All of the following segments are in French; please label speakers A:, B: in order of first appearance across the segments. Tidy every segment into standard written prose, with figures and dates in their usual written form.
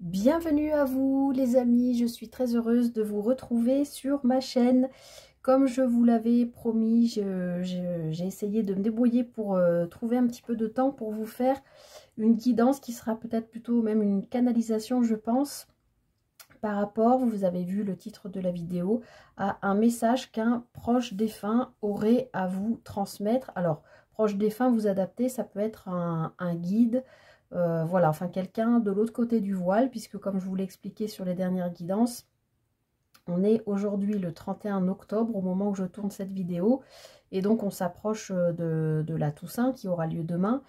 A: Bienvenue à vous les amis, je suis très heureuse de vous retrouver sur ma chaîne. Comme je vous l'avais promis, j'ai essayé de me débrouiller pour trouver un petit peu de temps pour vous faire une guidance qui sera peut-être plutôt même une canalisation, je pense, par rapport, vous avez vu le titre de la vidéo, à un message qu'un proche défunt aurait à vous transmettre. Alors, proche défunt, vous adaptez, ça peut être un guide, voilà, enfin quelqu'un de l'autre côté du voile, puisque comme je vous l'ai expliqué sur les dernières guidances, on est aujourd'hui le 31 octobre au moment où je tourne cette vidéo, et donc on s'approche de la Toussaint qui aura lieu demain.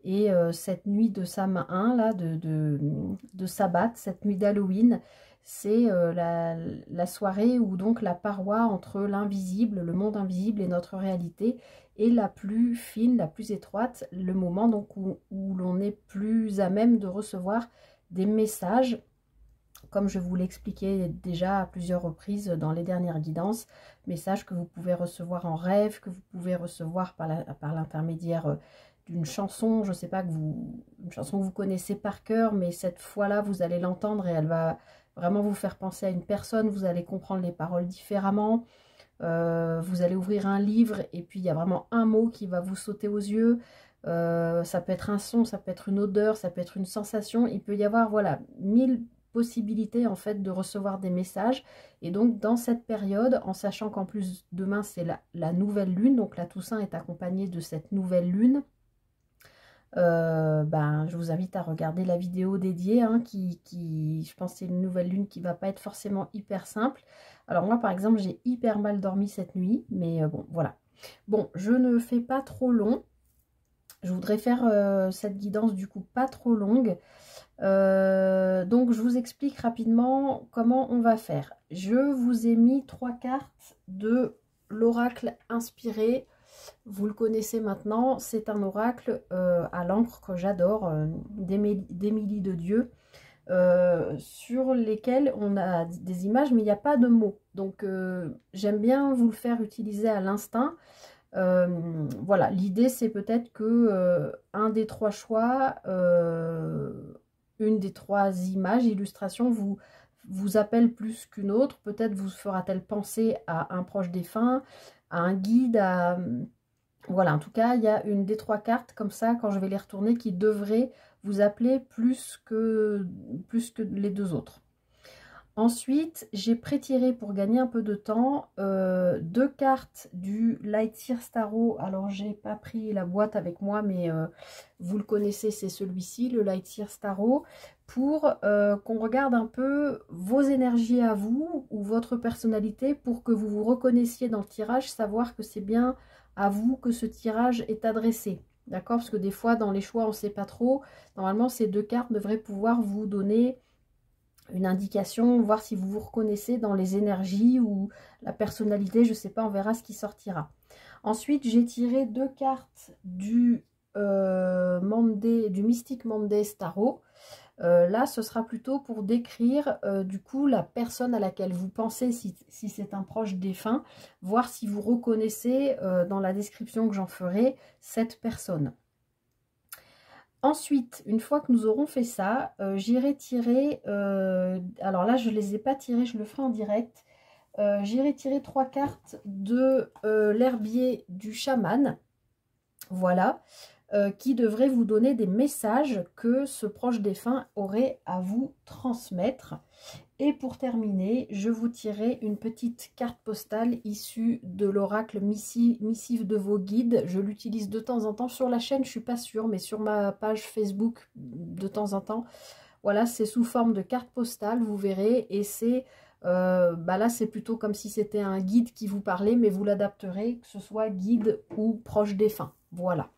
A: Et cette nuit de Samhain, là, de Sabbat, cette nuit d'Halloween, c'est la soirée où donc la paroi entre l'invisible, le monde invisible et notre réalité est la plus fine, la plus étroite, le moment donc où l'on est plus à même de recevoir des messages, comme je vous l'expliquais déjà à plusieurs reprises dans les dernières guidances, messages que vous pouvez recevoir en rêve, que vous pouvez recevoir par l'intermédiaire d'une chanson, je ne sais pas, une chanson que vous connaissez par cœur, mais cette fois-là, vous allez l'entendre et elle va vraiment vous faire penser à une personne, vous allez comprendre les paroles différemment, vous allez ouvrir un livre et puis il y a vraiment un mot qui va vous sauter aux yeux, ça peut être un son, ça peut être une odeur, ça peut être une sensation, il peut y avoir, voilà, 1000 possibilités en fait de recevoir des messages. Et donc dans cette période, en sachant qu'en plus demain c'est la nouvelle lune, donc la Toussaint est accompagnée de cette nouvelle lune, je vous invite à regarder la vidéo dédiée, hein, je pense c'est une nouvelle lune qui va pas être forcément hyper simple. Alors moi par exemple j'ai hyper mal dormi cette nuit, mais bon voilà. Bon, je ne fais pas trop long, je voudrais faire cette guidance du coup pas trop longue. Donc je vous explique rapidement comment on va faire. Je vous ai mis 3 cartes de l'oracle inspiré. Vous le connaissez maintenant, c'est un oracle à l'encre que j'adore, d'Émilie de Dieu, sur lesquels on a des images mais il n'y a pas de mots. Donc j'aime bien vous le faire utiliser à l'instinct. Voilà, l'idée c'est peut-être que un des 3 choix, une des 3 images, illustrations vous appelle plus qu'une autre. Peut-être vous fera-t-elle penser à un proche défunt, à un guide, voilà, en tout cas, il y a une des 3 cartes comme ça, quand je vais les retourner, qui devrait vous appeler plus que les 2 autres. Ensuite, j'ai pré-tiré pour gagner un peu de temps 2 cartes du Lightyear Tarot. Alors, j'ai pas pris la boîte avec moi, mais vous le connaissez, c'est celui-ci, le Lightyear Tarot, pour qu'on regarde un peu vos énergies à vous ou votre personnalité, pour que vous vous reconnaissiez dans le tirage, savoir que c'est bien à vous que ce tirage est adressé. D'accord? Parce que des fois, dans les choix, on ne sait pas trop. Normalement, ces 2 cartes devraient pouvoir vous donner une indication, voir si vous vous reconnaissez dans les énergies ou la personnalité, je ne sais pas, on verra ce qui sortira. Ensuite, j'ai tiré 2 cartes du Mystic Monday Tarot. Là, ce sera plutôt pour décrire du coup la personne à laquelle vous pensez, si c'est un proche défunt, voir si vous reconnaissez dans la description que j'en ferai cette personne. Ensuite, une fois que nous aurons fait ça, j'irai tirer, alors là je ne les ai pas tirés, je le ferai en direct, j'irai tirer 3 cartes de l'herbier du chaman, voilà, qui devrait vous donner des messages que ce proche défunt aurait à vous transmettre. Et pour terminer, je vous tirerai une petite carte postale issue de l'oracle missive de vos guides. Je l'utilise de temps en temps sur la chaîne, je ne suis pas sûre, mais sur ma page Facebook de temps en temps. Voilà, c'est sous forme de carte postale, vous verrez. Et c'est, là c'est plutôt comme si c'était un guide qui vous parlait, mais vous l'adapterez, que ce soit guide ou proche défunt. Voilà.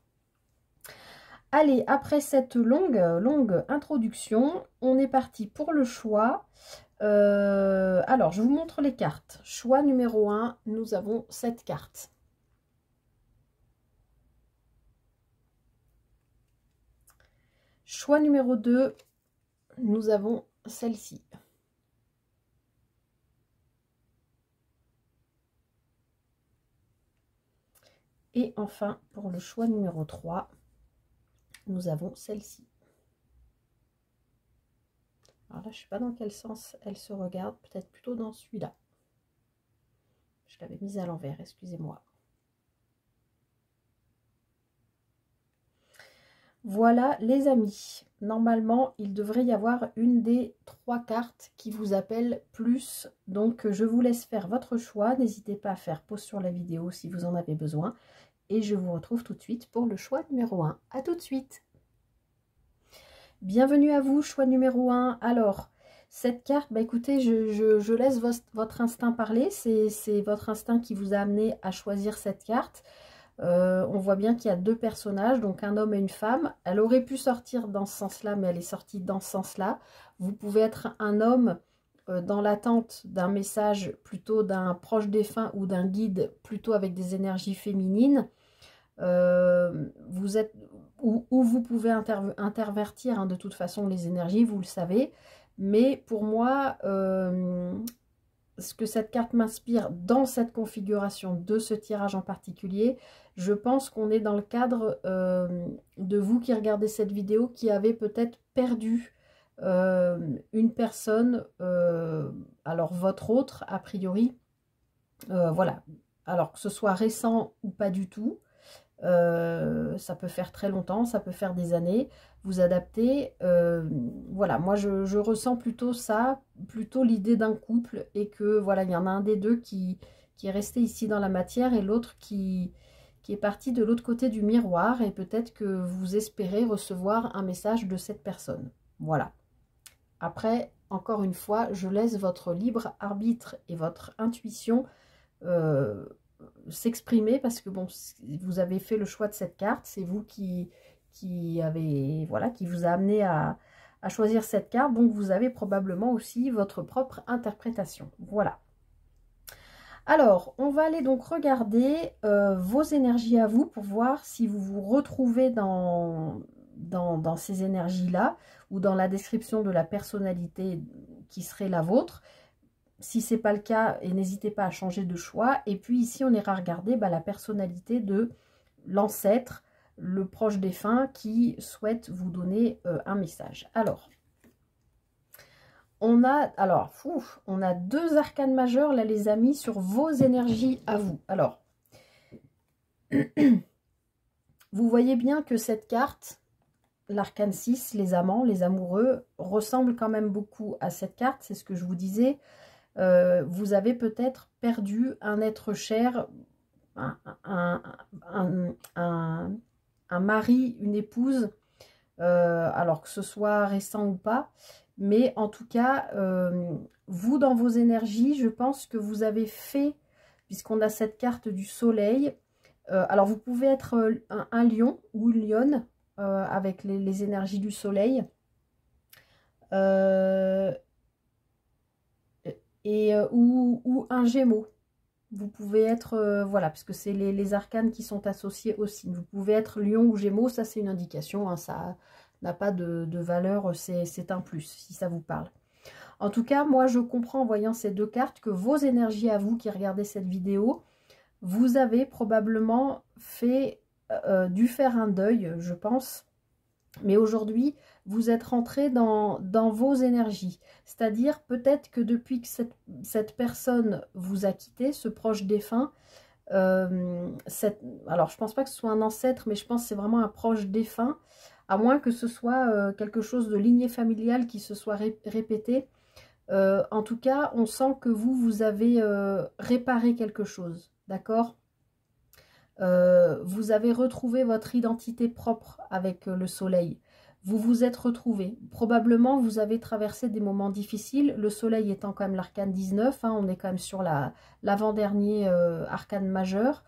A: Allez, après cette longue introduction, on est parti pour le choix. Alors, je vous montre les cartes. Choix numéro 1, nous avons cette carte. Choix numéro 2, nous avons celle-ci. Et enfin, pour le choix numéro 3, nous avons celle-ci. Alors là, je ne sais pas dans quel sens elle se regarde, peut-être plutôt dans celui-là. Je l'avais mise à l'envers, excusez-moi. Voilà les amis, normalement il devrait y avoir une des 3 cartes qui vous appelle plus, donc je vous laisse faire votre choix, n'hésitez pas à faire pause sur la vidéo si vous en avez besoin, et je vous retrouve tout de suite pour le choix numéro 1. À tout de suite. Bienvenue à vous, choix numéro 1. Alors, cette carte, bah écoutez, je laisse votre instinct parler, c'est votre instinct qui vous a amené à choisir cette carte. On voit bien qu'il y a 2 personnages, donc un homme et une femme. Elle aurait pu sortir dans ce sens-là, mais elle est sortie dans ce sens-là. Vous pouvez être un homme dans l'attente d'un message plutôt d'un proche défunt ou d'un guide plutôt avec des énergies féminines. Vous êtes ou vous pouvez intervertir hein, de toute façon les énergies, vous le savez. Mais pour moi, ce que cette carte m'inspire dans cette configuration de ce tirage en particulier, je pense qu'on est dans le cadre de vous qui regardez cette vidéo qui avez peut-être perdu une personne, alors votre autre a priori, voilà, alors que ce soit récent ou pas du tout. Ça peut faire très longtemps, ça peut faire des années, vous adaptez, voilà, moi je ressens plutôt ça, plutôt l'idée d'un couple, et que voilà, il y en a un des deux qui est resté ici dans la matière et l'autre qui est parti de l'autre côté du miroir, et peut-être que vous espérez recevoir un message de cette personne. Voilà. Après, encore une fois, je laisse votre libre arbitre et votre intuition s'exprimer, parce que bon, vous avez fait le choix de cette carte, c'est vous qui avez, voilà, qui vous a amené à choisir cette carte, donc vous avez probablement aussi votre propre interprétation. Voilà. Alors, on va aller donc regarder vos énergies à vous pour voir si vous vous retrouvez dans ces énergies-là, ou dans la description de la personnalité qui serait la vôtre. Si ce n'est pas le cas, et n'hésitez pas à changer de choix. Et puis ici, on ira regarder la personnalité de l'ancêtre, le proche défunt qui souhaite vous donner un message. Alors, on a 2 arcanes majeurs, là les amis, sur vos énergies à vous. Alors, vous voyez bien que cette carte, l'arcane 6, les amants, les amoureux, ressemble quand même beaucoup à cette carte, c'est ce que je vous disais. Vous avez peut-être perdu un être cher, un mari, une épouse, alors que ce soit récent ou pas. Mais en tout cas, vous, dans vos énergies, je pense que vous avez fait, puisqu'on a cette carte du soleil, alors vous pouvez être un lion ou une lionne avec les énergies du soleil. Ou un gémeau. Vous pouvez être, voilà, parce que c'est les arcanes qui sont associés aussi. Vous pouvez être lion ou gémeau, ça c'est une indication, hein, ça n'a pas de valeur, c'est un plus, si ça vous parle. En tout cas, moi je comprends en voyant ces 2 cartes que vos énergies à vous qui regardez cette vidéo, vous avez probablement dû faire un deuil, je pense. Mais aujourd'hui, vous êtes rentré dans vos énergies. C'est-à-dire peut-être que depuis que cette personne vous a quitté, ce proche défunt, alors je pense pas que ce soit un ancêtre, mais je pense que c'est vraiment un proche défunt, à moins que ce soit quelque chose de lignée familiale qui se soit répété. En tout cas, on sent que vous avez réparé quelque chose, d'accord ? Vous avez retrouvé votre identité propre avec le soleil. Vous vous êtes retrouvé. Probablement, vous avez traversé des moments difficiles. Le soleil étant quand même l'arcane 19. Hein, on est quand même sur l'avant-dernier arcane majeur.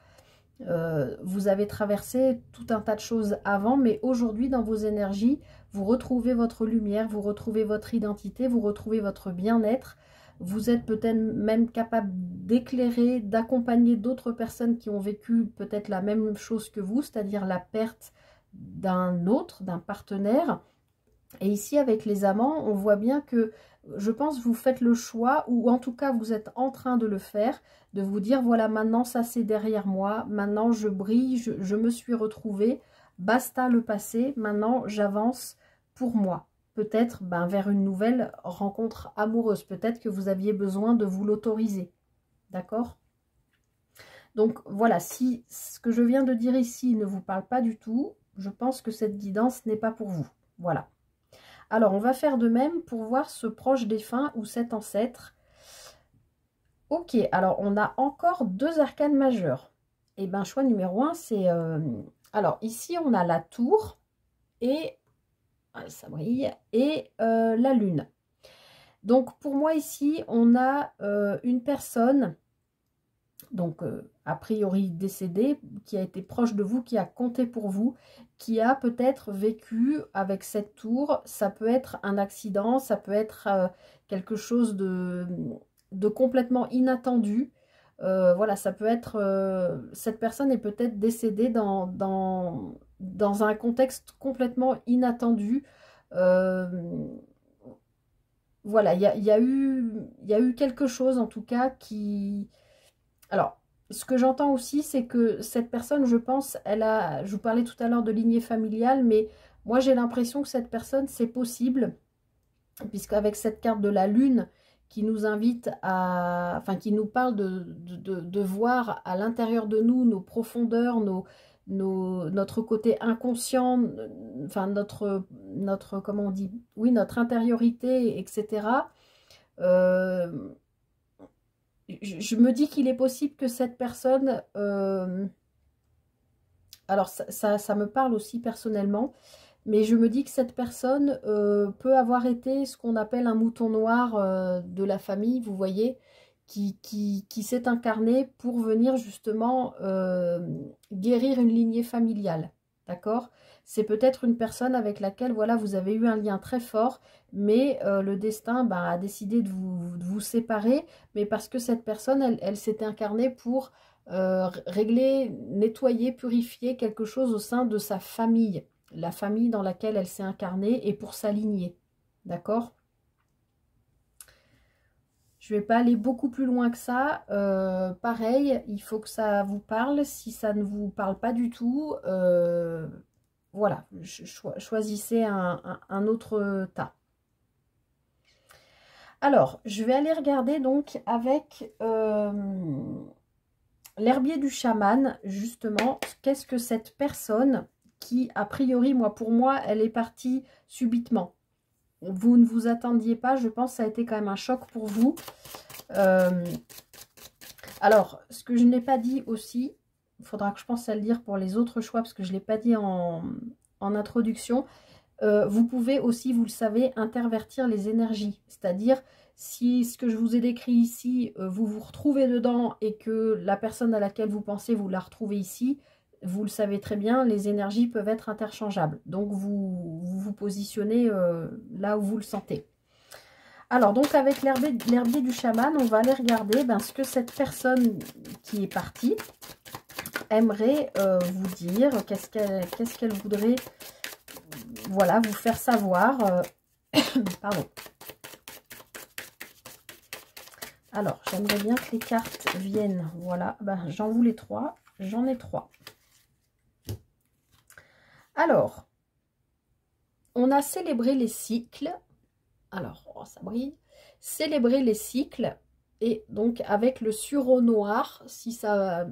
A: Vous avez traversé tout un tas de choses avant. Mais aujourd'hui, dans vos énergies, vous retrouvez votre lumière, vous retrouvez votre identité, vous retrouvez votre bien-être. Vous êtes peut-être même capable d'éclairer, d'accompagner d'autres personnes qui ont vécu peut-être la même chose que vous, c'est-à-dire la perte d'un autre, d'un partenaire. Et ici, avec les amants, on voit bien que, je pense, vous faites le choix, ou en tout cas, vous êtes en train de le faire, de vous dire, voilà, maintenant, ça c'est derrière moi, maintenant je brille, je me suis retrouvée, basta le passé, maintenant j'avance pour moi. peut-être vers une nouvelle rencontre amoureuse. Peut-être que vous aviez besoin de vous l'autoriser. D'accord? Donc voilà, si ce que je viens de dire ici ne vous parle pas du tout, je pense que cette guidance n'est pas pour vous. Voilà. Alors, on va faire de même pour voir ce proche défunt ou cet ancêtre. Ok, alors on a encore 2 arcanes majeures. Et bien, choix numéro 1, c'est... alors, ici, on a la tour et... ça brille. Et la lune. Donc, pour moi, ici, on a une personne... donc a priori décédé, qui a été proche de vous, qui a compté pour vous, qui a peut-être vécu avec cette tour. Ça peut être un accident, ça peut être quelque chose de complètement inattendu. Voilà, ça peut être... cette personne est peut-être décédée dans un contexte complètement inattendu. Voilà, il y a eu quelque chose en tout cas qui... Alors, ce que j'entends aussi, c'est que cette personne, je pense, je vous parlais tout à l'heure de lignée familiale, mais moi j'ai l'impression que cette personne, c'est possible, puisqu'avec cette carte de la lune qui nous invite à, enfin qui nous parle de voir à l'intérieur de nous nos profondeurs, notre côté inconscient, enfin comment on dit, oui, notre intériorité, etc. Je me dis qu'il est possible que cette personne... alors, ça me parle aussi personnellement, mais je me dis que cette personne peut avoir été ce qu'on appelle un mouton noir de la famille, vous voyez, qui s'est incarné pour venir justement guérir une lignée familiale. D'accord? C'est peut-être une personne avec laquelle, voilà, vous avez eu un lien très fort, mais le destin a décidé de vous séparer, mais parce que cette personne, elle s'est incarnée pour régler, nettoyer, purifier quelque chose au sein de sa famille, la famille dans laquelle elle s'est incarnée, et pour s'aligner. D'accord? Je ne vais pas aller beaucoup plus loin que ça. Pareil, il faut que ça vous parle. Si ça ne vous parle pas du tout, voilà, choisissez un autre tas. Alors, je vais aller regarder donc avec l'herbier du chaman, justement, qu'est-ce que cette personne qui, a priori, pour moi, elle est partie subitement. Vous ne vous attendiez pas, je pense que ça a été quand même un choc pour vous. Alors, ce que je n'ai pas dit aussi, il faudra que je pense à le dire pour les autres choix, parce que je ne l'ai pas dit en introduction. Vous pouvez aussi, vous le savez, intervertir les énergies. C'est-à-dire, si ce que je vous ai décrit ici, vous vous retrouvez dedans et que la personne à laquelle vous pensez, vous la retrouvez ici, vous le savez très bien, les énergies peuvent être interchangeables. Donc, vous positionnez là où vous le sentez. Alors, donc, avec l'herbier du chaman, on va aller regarder ce que cette personne qui est partie aimerait vous dire, qu'est-ce qu'elle voudrait, voilà, vous faire savoir. Pardon. Alors, j'aimerais bien que les cartes viennent. Voilà, j'en voulais 3. J'en ai 3. Alors, on a célébré les cycles. Alors, oh, ça brille. Célébrer les cycles. Et donc, avec le sureau noir, si ça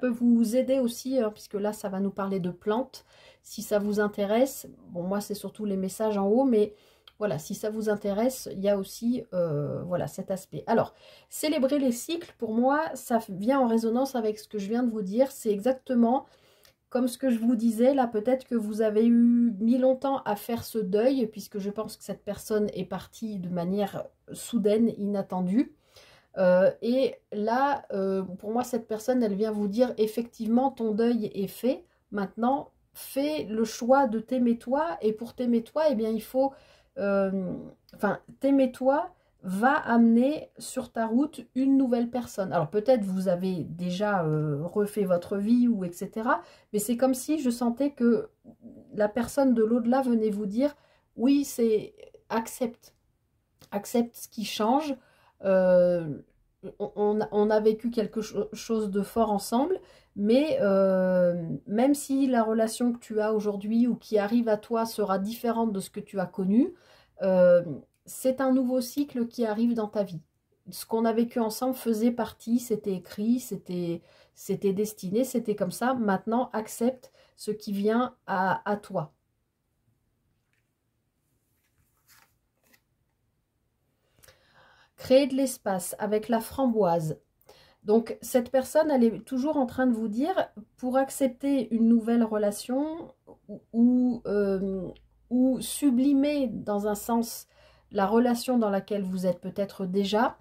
A: peut vous aider aussi, hein, puisque là, ça va nous parler de plantes. Si ça vous intéresse, bon, moi, c'est surtout les messages en haut, mais... Voilà, si ça vous intéresse, il y a aussi voilà, cet aspect. Alors, célébrer les cycles, pour moi, ça vient en résonance avec ce que je viens de vous dire. C'est exactement comme ce que je vous disais. Là, peut-être que vous avez mis longtemps à faire ce deuil, puisque je pense que cette personne est partie de manière soudaine, inattendue. Et là, pour moi, cette personne, elle vient vous dire, effectivement, ton deuil est fait. Maintenant, fais le choix de t'aimer toi. Et pour t'aimer toi, eh bien, il faut... t'aimer toi va amener sur ta route une nouvelle personne. Alors peut-être vous avez déjà refait votre vie ou etc. Mais c'est comme si je sentais que la personne de l'au-delà venait vous dire oui, c'est accepte ce qui change. On a vécu quelque chose de fort ensemble, mais même si la relation que tu as aujourd'hui ou qui arrive à toi sera différente de ce que tu as connu, euh, c'est un nouveau cycle qui arrive dans ta vie. Ce qu'on a vécu ensemble faisait partie, c'était écrit, c'était destiné, c'était comme ça. Maintenant, accepte ce qui vient à toi. Créer de l'espace avec la framboise. Donc, cette personne, elle est toujours en train de vous dire, pour accepter une nouvelle relation ou sublimer dans un sens la relation dans laquelle vous êtes peut-être déjà,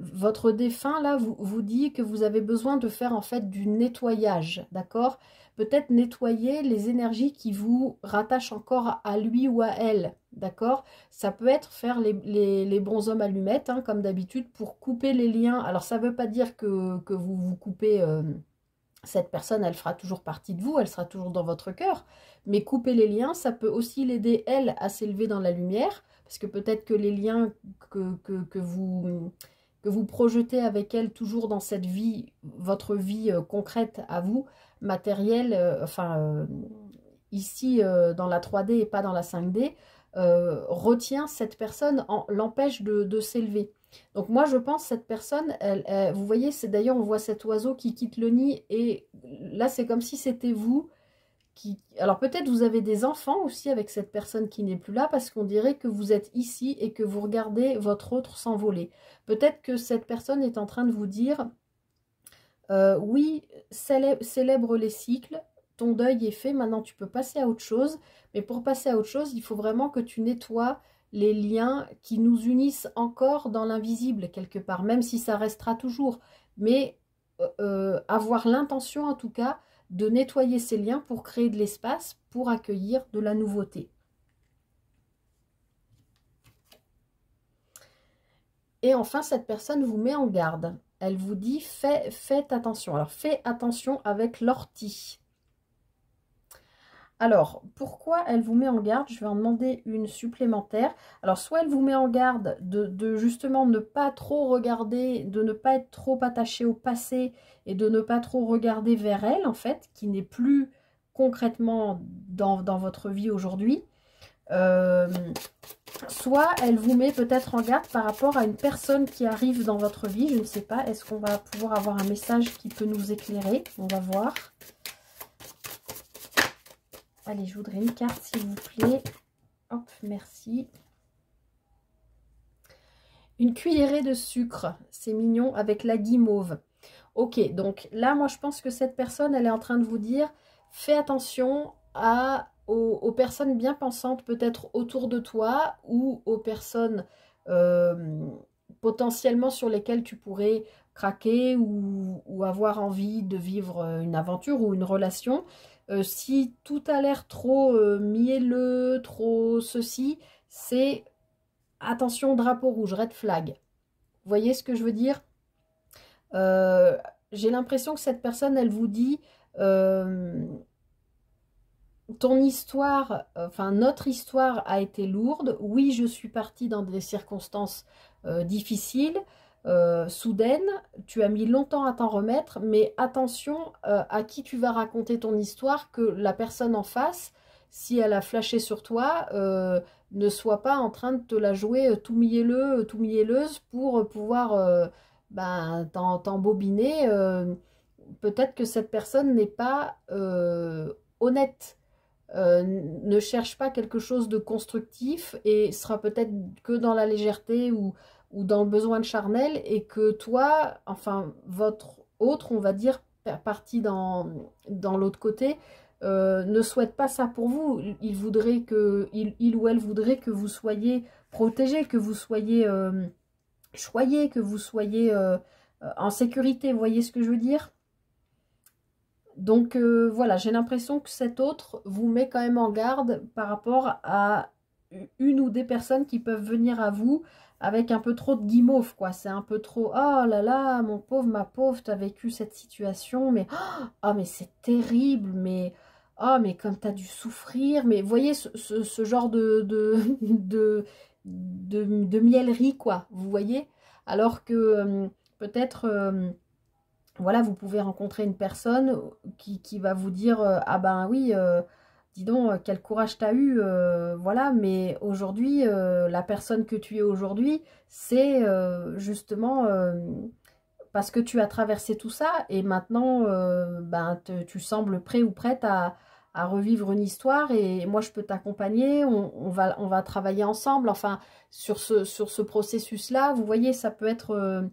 A: votre défunt là vous dit que vous avez besoin de faire en fait du nettoyage, d'accord? Peut-être nettoyer les énergies qui vous rattachent encore à lui ou à elle, d'accord? Ça peut être faire les bons hommes allumettes, hein, comme d'habitude, pour couper les liens. Alors ça ne veut pas dire que vous vous coupez... cette personne, elle fera toujours partie de vous, elle sera toujours dans votre cœur. Mais couper les liens, ça peut aussi l'aider, elle, à s'élever dans la lumière. Parce que peut-être que les liens que vous projetez avec elle toujours dans cette vie, votre vie concrète à vous, matérielle, ici dans la 3D et pas dans la 5D, retient cette personne, l'empêche de s'élever. Donc moi je pense cette personne, vous voyez, c'est d'ailleurs on voit cet oiseau qui quitte le nid et là c'est comme si c'était vous qui... Alors peut-être vous avez des enfants aussi avec cette personne qui n'est plus là parce qu'on dirait que vous êtes ici et que vous regardez votre autre s'envoler. Peut-être que cette personne est en train de vous dire oui, célèbre les cycles, ton deuil est fait, maintenant tu peux passer à autre chose, mais pour passer à autre chose, il faut vraiment que tu nettoies les liens qui nous unissent encore dans l'invisible quelque part, même si ça restera toujours, mais avoir l'intention en tout cas de nettoyer ces liens pour créer de l'espace, pour accueillir de la nouveauté. Et enfin, cette personne vous met en garde. Elle vous dit, faites attention. Alors, fais attention avec l'ortie. Alors, pourquoi elle vous met en garde? Je vais en demander une supplémentaire. Alors, soit elle vous met en garde de justement ne pas trop regarder, de ne pas être trop attaché au passé et de ne pas trop regarder vers elle, en fait, qui n'est plus concrètement dans votre vie aujourd'hui. Soit elle vous met peut-être en garde par rapport à une personne qui arrive dans votre vie. Je ne sais pas, est-ce qu'on va pouvoir avoir un message qui peut nous éclairer? On va voir. Allez, je voudrais une carte, s'il vous plaît. Hop, merci. Une cuillerée de sucre, c'est mignon, avec la guimauve. Ok, donc là, moi, je pense que cette personne, elle est en train de vous dire, fais attention aux personnes bien pensantes, peut-être autour de toi, ou aux personnes potentiellement sur lesquelles tu pourrais craquer ou avoir envie de vivre une aventure ou une relation. Si tout a l'air trop mielleux, trop ceci, c'est attention, drapeau rouge, red flag. Vous voyez ce que je veux dire? J'ai l'impression que cette personne, elle vous dit ton histoire, enfin notre histoire a été lourde. Oui, je suis partie dans des circonstances difficiles, soudaines. Tu as mis longtemps à t'en remettre, mais attention à qui tu vas raconter ton histoire, que la personne en face, si elle a flashé sur toi, ne soit pas en train de te la jouer tout mielleux, tout mielleuse pour pouvoir t'embobiner. Peut-être que cette personne n'est pas honnête. Ne cherche pas quelque chose de constructif et sera peut-être que dans la légèreté ou dans le besoin de charnel et que toi, enfin votre autre, on va dire, partie dans l'autre côté, ne souhaite pas ça pour vous. Il ou elle voudrait que vous soyez protégé, que vous soyez choyé, que vous soyez en sécurité. Vous voyez ce que je veux dire? Donc voilà, j'ai l'impression que cet autre vous met quand même en garde par rapport à une ou des personnes qui peuvent venir à vous avec un peu trop de guimauve, quoi. C'est un peu trop, oh là là, mon pauvre, ma pauvre, tu as vécu cette situation, mais oh, mais c'est terrible, mais oh, mais comme tu as dû souffrir, mais vous voyez ce genre de mielerie, quoi, vous voyez? Alors que peut-être... voilà, vous pouvez rencontrer une personne qui va vous dire ah ben oui, dis donc, quel courage t'as eu, voilà, mais aujourd'hui, la personne que tu es aujourd'hui, c'est justement parce que tu as traversé tout ça, et maintenant, ben, tu sembles prêt ou prête à revivre une histoire, et moi, je peux t'accompagner, on va travailler ensemble, enfin, sur ce processus-là, vous voyez, ça peut être,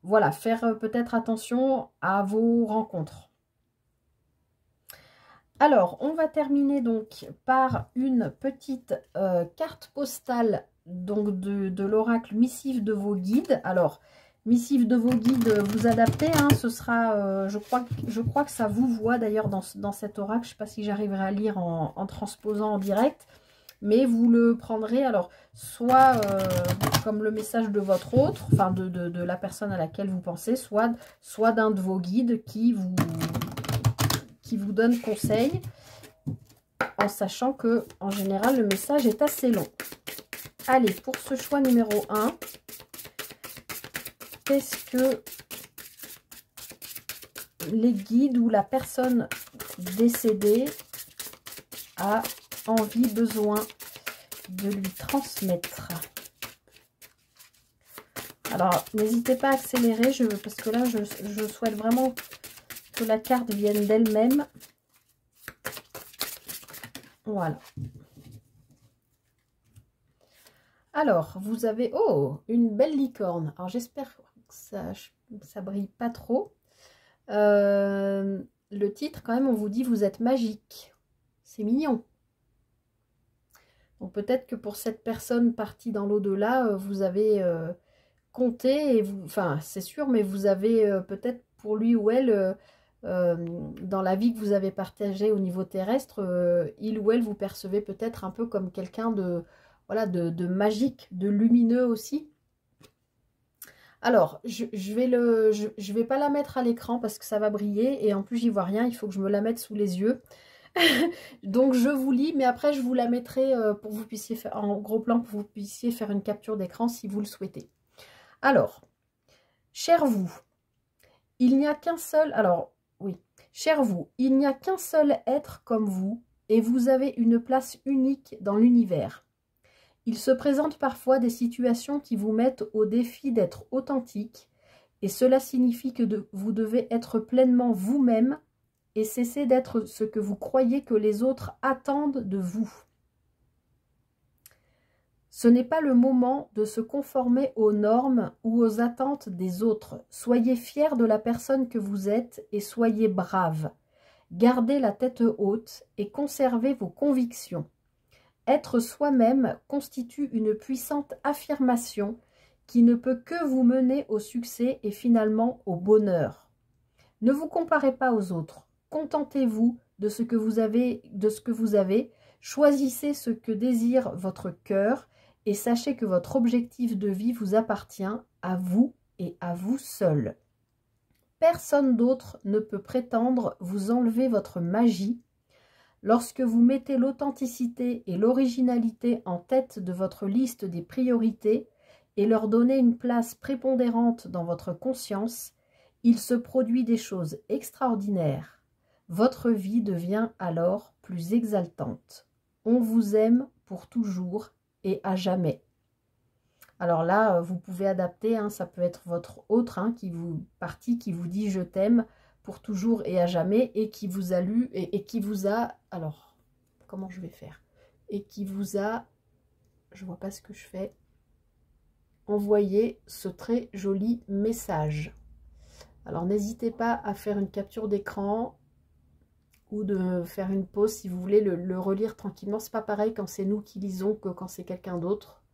A: voilà, faire peut-être attention à vos rencontres. Alors, on va terminer donc par une petite carte postale donc de l'oracle missive de vos guides. Alors, missive de vos guides, vous adaptez, hein, ce sera, je crois que ça vous voit d'ailleurs dans cet oracle. Je ne sais pas si j'arriverai à lire en transposant en direct, mais vous le prendrez alors soit comme le message de votre autre, enfin de la personne à laquelle vous pensez, soit d'un de vos guides qui vous donne conseil, en sachant que en général le message est assez long. Allez, pour ce choix numéro 1, qu'est-ce que les guides ou la personne décédée a envie, besoin de lui transmettre? Alors, n'hésitez pas à accélérer, parce que là, je souhaite vraiment que la carte vienne d'elle-même. Voilà. Alors, vous avez... Oh, une belle licorne. Alors, j'espère que ça brille pas trop. Le titre, quand même, on vous dit « Vous êtes magique ». C'est mignon. Donc, peut-être que pour cette personne partie dans l'au-delà, vous avez compté, et vous... Enfin, c'est sûr, mais vous avez peut-être pour lui ou elle... dans la vie que vous avez partagée au niveau terrestre, il ou elle vous percevez peut-être un peu comme quelqu'un de, voilà, de magique, de lumineux aussi. Alors, je vais pas la mettre à l'écran parce que ça va briller, et en plus j'y vois rien, il faut que je me la mette sous les yeux. Donc je vous lis, mais après je vous la mettrai pour que vous puissiez faire en gros plan, pour que vous puissiez faire une capture d'écran si vous le souhaitez. Alors, cher vous, il n'y a qu'un seul... Alors, oui. Cher vous, il n'y a qu'un seul être comme vous, et vous avez une place unique dans l'univers. Il se présente parfois des situations qui vous mettent au défi d'être authentique, et cela signifie que vous devez être pleinement vous-même et cesser d'être ce que vous croyez que les autres attendent de vous. Ce n'est pas le moment de se conformer aux normes ou aux attentes des autres. Soyez fiers de la personne que vous êtes et soyez brave. Gardez la tête haute et conservez vos convictions. Être soi-même constitue une puissante affirmation qui ne peut que vous mener au succès et finalement au bonheur. Ne vous comparez pas aux autres. Contentez-vous de ce que vous avez. Choisissez ce que désire votre cœur et sachez que votre objectif de vie vous appartient, à vous et à vous seul. Personne d'autre ne peut prétendre vous enlever votre magie. Lorsque vous mettez l'authenticité et l'originalité en tête de votre liste des priorités et leur donnez une place prépondérante dans votre conscience, il se produit des choses extraordinaires. Votre vie devient alors plus exaltante. On vous aime pour toujours et à jamais. Alors là, vous pouvez adapter, hein, ça peut être votre autre partie qui vous dit je t'aime pour toujours et à jamais, et qui vous a lu et qui vous a, alors comment je vais faire, et qui vous a, je vois pas ce que je fais, envoyé ce très joli message. Alors n'hésitez pas à faire une capture d'écran ou de faire une pause si vous voulez le relire tranquillement. C'est pas pareil quand c'est nous qui lisons que quand c'est quelqu'un d'autre.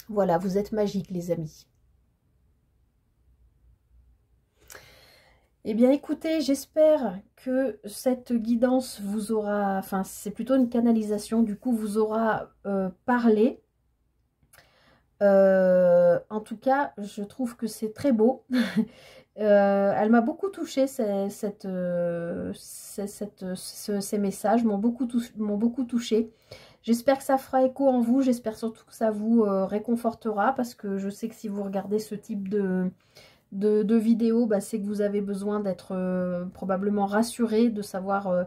A: Voilà, vous êtes magiques les amis. Eh bien écoutez, j'espère que cette guidance vous aura, enfin c'est plutôt une canalisation, du coup vous aura parlé. En tout cas, je trouve que c'est très beau. Elle m'a beaucoup touchée, ces messages m'ont beaucoup touchée. J'espère que ça fera écho en vous, j'espère surtout que ça vous réconfortera, parce que je sais que si vous regardez ce type de vidéos, bah, c'est que vous avez besoin d'être probablement rassuré, de savoir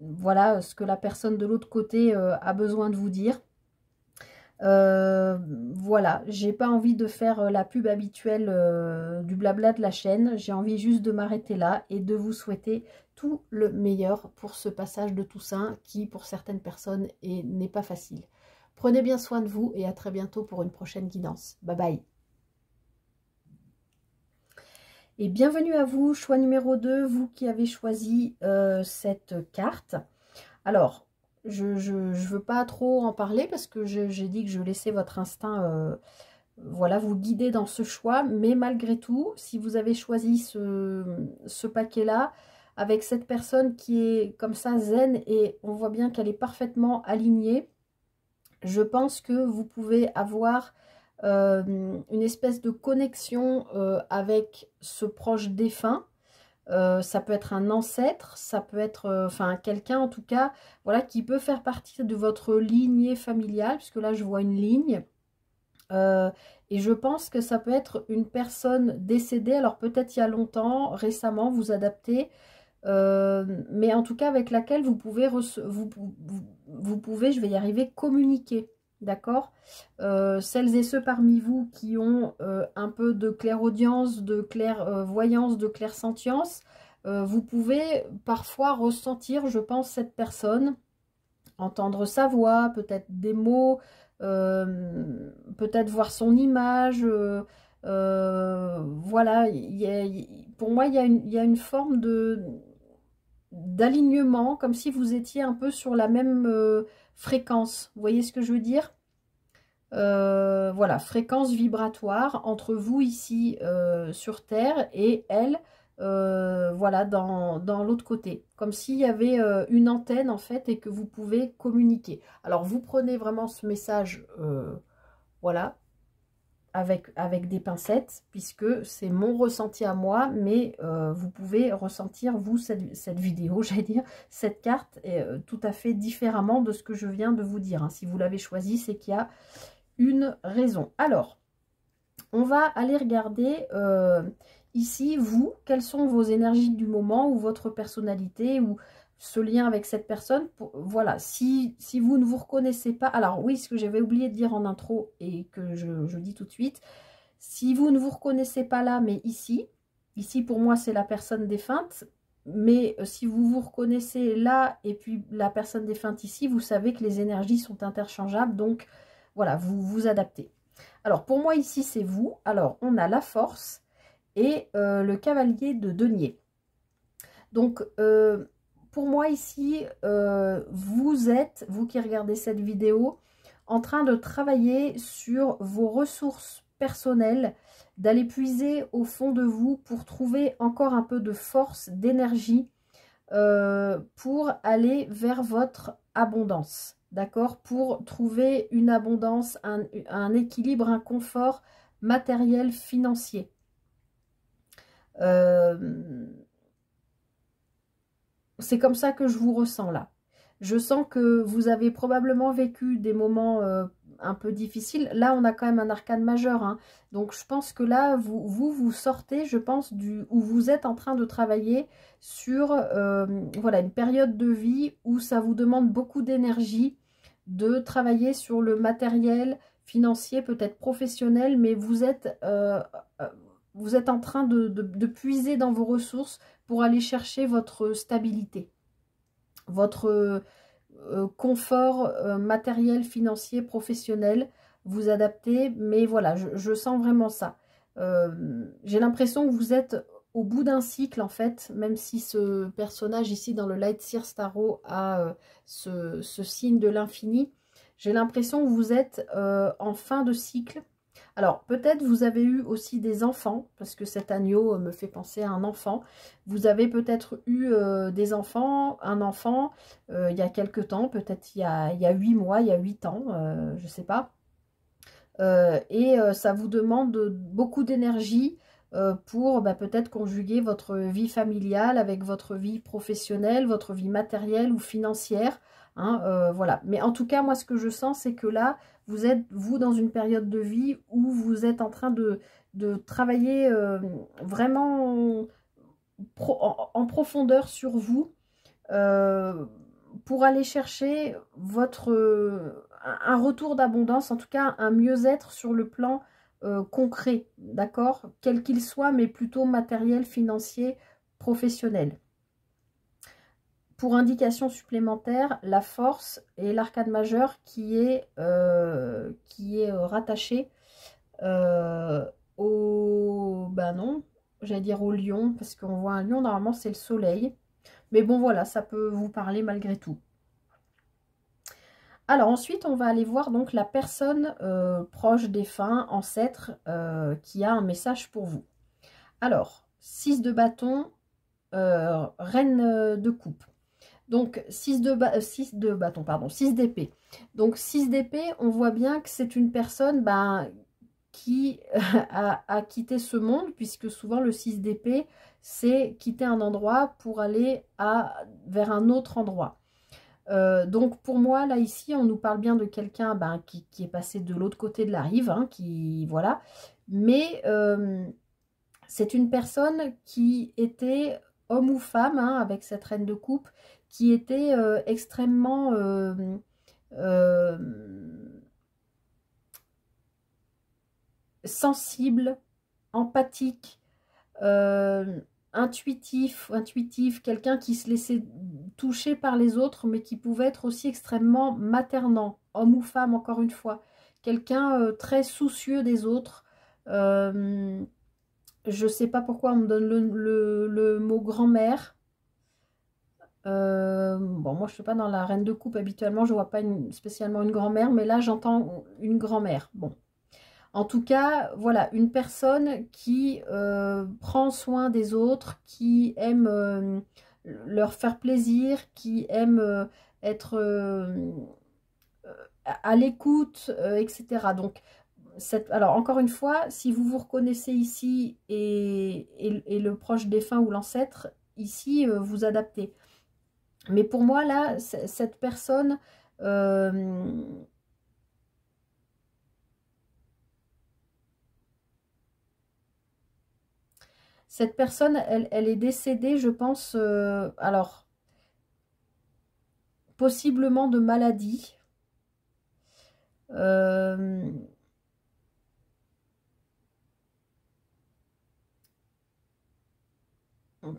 A: voilà ce que la personne de l'autre côté a besoin de vous dire. Voilà, j'ai pas envie de faire la pub habituelle du blabla de la chaîne. J'ai envie juste de m'arrêter là et de vous souhaiter tout le meilleur pour ce passage de Toussaint qui, pour certaines personnes, n'est pas facile. Prenez bien soin de vous et à très bientôt pour une prochaine guidance. Bye bye. Et bienvenue à vous, choix numéro 2, vous qui avez choisi cette carte. Alors, je ne veux pas trop en parler parce que j'ai dit que je laissais votre instinct voilà, vous guider dans ce choix. Mais malgré tout, si vous avez choisi ce paquet-là, avec cette personne qui est comme ça zen et on voit bien qu'elle est parfaitement alignée, je pense que vous pouvez avoir une espèce de connexion avec ce proche défunt. Ça peut être un ancêtre, ça peut être enfin quelqu'un en tout cas, voilà, qui peut faire partie de votre lignée familiale, puisque là je vois une ligne. Et je pense que ça peut être une personne décédée, alors peut-être il y a longtemps, récemment, vous adaptez, mais en tout cas avec laquelle vous pouvez, vous pouvez, je vais y arriver, communiquer. D'accord, celles et ceux parmi vous qui ont un peu de clairaudience, de clairvoyance, de clairsentience, vous pouvez parfois ressentir, je pense, cette personne, entendre sa voix, peut-être des mots, peut-être voir son image. Voilà, pour moi, il y a une forme d'alignement, comme si vous étiez un peu sur la même fréquence. Vous voyez ce que je veux dire? Voilà, fréquence vibratoire entre vous ici sur Terre et elle, voilà, dans l'autre côté. Comme s'il y avait une antenne en fait et que vous pouvez communiquer. Alors vous prenez vraiment ce message, voilà, avec des pincettes, puisque c'est mon ressenti à moi, mais vous pouvez ressentir, vous, cette vidéo, j'allais dire, cette carte, tout à fait différemment de ce que je viens de vous dire. Hein. Si vous l'avez choisi, c'est qu'il y a une raison. Alors, on va aller regarder ici, vous, quelles sont vos énergies du moment ou votre personnalité ou ce lien avec cette personne. Voilà, si vous ne vous reconnaissez pas, alors oui, ce que j'avais oublié de dire en intro et que je dis tout de suite, si vous ne vous reconnaissez pas là, mais ici pour moi c'est la personne défunte, mais si vous vous reconnaissez là et puis la personne défunte ici, vous savez que les énergies sont interchangeables, donc voilà, vous vous adaptez. Alors, pour moi, ici, c'est vous. Alors, on a la force et le cavalier de denier. Donc, pour moi, ici, vous êtes, vous qui regardez cette vidéo, en train de travailler sur vos ressources personnelles, d'aller puiser au fond de vous pour trouver encore un peu de force, d'énergie, pour aller vers votre abondance. D'accord, pour trouver une abondance, un équilibre, un confort matériel, financier. C'est comme ça que je vous ressens là. Je sens que vous avez probablement vécu des moments un peu difficiles. Là, on a quand même un arcane majeur. Hein. Donc, je pense que là, vous sortez, je pense, où vous êtes en train de travailler sur voilà, une période de vie où ça vous demande beaucoup d'énergie, de travailler sur le matériel, financier, peut-être professionnel, mais vous êtes en train de puiser dans vos ressources pour aller chercher votre stabilité, votre confort matériel, financier, professionnel, vous adapter. Mais voilà, je sens vraiment ça. J'ai l'impression que vous êtes au bout d'un cycle, en fait, même si ce personnage ici dans le Light Seer Tarot a ce signe de l'infini. J'ai l'impression que vous êtes en fin de cycle. Alors, peut-être vous avez eu aussi des enfants, parce que cet agneau me fait penser à un enfant. Vous avez peut-être eu des enfants, un enfant, il y a quelque temps, peut-être il y a 8 mois, il y a 8 ans, je ne sais pas. Et ça vous demande beaucoup d'énergie pour peut-être conjuguer votre vie familiale avec votre vie professionnelle, votre vie matérielle ou financière. Hein, voilà. Mais en tout cas, moi, ce que je sens, c'est que là, vous êtes, vous, dans une période de vie où vous êtes en train de travailler vraiment en profondeur sur vous. pour aller chercher un retour d'abondance, en tout cas un mieux-être sur le plan concret, d'accord? Quel qu'il soit, mais plutôt matériel, financier, professionnel. Pour indication supplémentaire, la force et l'arcane majeur qui est rattaché au... Ben non, j'allais dire au lion, parce qu'on voit un lion, normalement c'est le soleil. Mais bon, voilà, ça peut vous parler malgré tout. Alors ensuite, on va aller voir donc la personne proche défunt, ancêtre, qui a un message pour vous. Alors, 6 de bâton, reine de coupe. Donc 6 de bâton, pardon, 6 d'épée. Donc 6 d'épée, on voit bien que c'est une personne qui a quitté ce monde, puisque souvent le 6 d'épée, c'est quitter un endroit pour aller vers un autre endroit. Donc pour moi, là ici, on nous parle bien de quelqu'un qui est passé de l'autre côté de la rive, hein, voilà. Mais c'est une personne qui était homme ou femme, hein, avec cette reine de coupe, qui était extrêmement sensible, empathique, intuitif, quelqu'un qui se laissait toucher par les autres, mais qui pouvait être aussi extrêmement maternant, homme ou femme, encore une fois. Quelqu'un très soucieux des autres. Je sais pas pourquoi on me donne le mot grand-mère. Bon, moi je suis pas dans la reine de coupe habituellement, je vois pas spécialement une grand-mère, mais là j'entends une grand-mère. Bon. En tout cas, voilà, une personne qui prend soin des autres, qui aime leur faire plaisir, qui aime être à l'écoute, etc. Donc, alors, encore une fois, si vous vous reconnaissez ici et le proche défunt ou l'ancêtre, ici, vous adaptez. Mais pour moi, là, cette personne... cette personne, elle est décédée, je pense, alors, possiblement de maladie.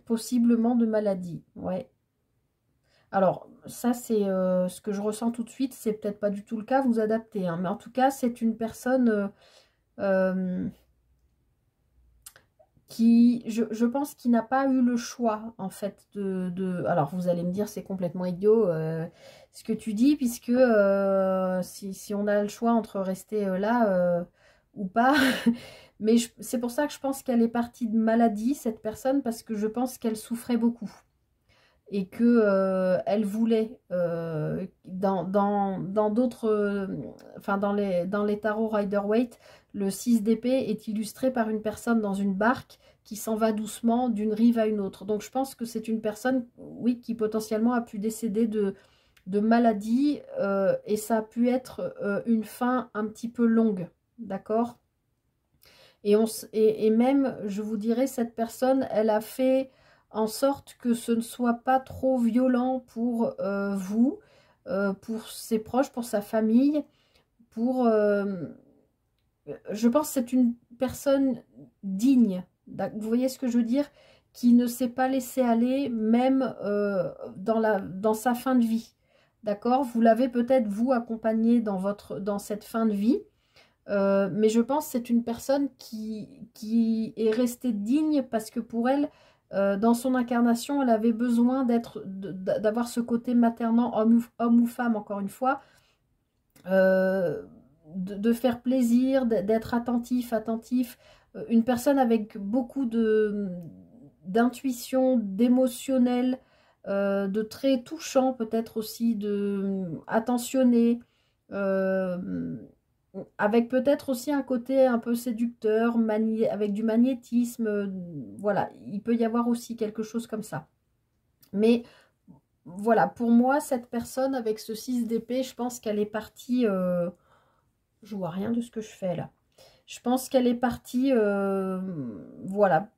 A: Possiblement de maladie, ouais. Alors, ça, c'est ce que je ressens tout de suite. C'est peut-être pas du tout le cas, vous adaptez, hein. Mais en tout cas, c'est une personne qui, je pense, qui n'a pas eu le choix, en fait, Alors, vous allez me dire, c'est complètement idiot ce que tu dis, puisque si on a le choix entre rester là ou pas... Mais c'est pour ça que je pense qu'elle est partie de maladie, cette personne, parce que je pense qu'elle souffrait beaucoup. Et que elle voulait, dans d'autres... enfin, dans les tarots Rider-Waite, le 6 d'épée est illustré par une personne dans une barque qui s'en va doucement d'une rive à une autre. Donc je pense que c'est une personne, oui, qui potentiellement a pu décéder de maladie, et ça a pu être une fin un petit peu longue, d'accord? Et même, je vous dirais, cette personne, elle a fait en sorte que ce ne soit pas trop violent pour vous, pour ses proches, pour sa famille, pour... je pense que c'est une personne digne, vous voyez ce que je veux dire? Qui ne s'est pas laissé aller, même dans sa fin de vie, d'accord? Vous l'avez peut-être, vous, accompagné dans cette fin de vie, mais je pense que c'est une personne qui est restée digne parce que pour elle, dans son incarnation, elle avait besoin d'avoir ce côté maternant, homme ou femme, encore une fois, de faire plaisir, d'être attentif. Une personne avec beaucoup d'intuition, d'émotionnel, de très touchant, peut-être aussi, attentionné, avec peut-être aussi un côté un peu séducteur, avec du magnétisme, voilà, il peut y avoir aussi quelque chose comme ça. Mais voilà, pour moi, cette personne avec ce 6 d'épée, je pense qu'elle est partie, je vois rien de ce que je fais là. Je pense qu'elle est partie, voilà,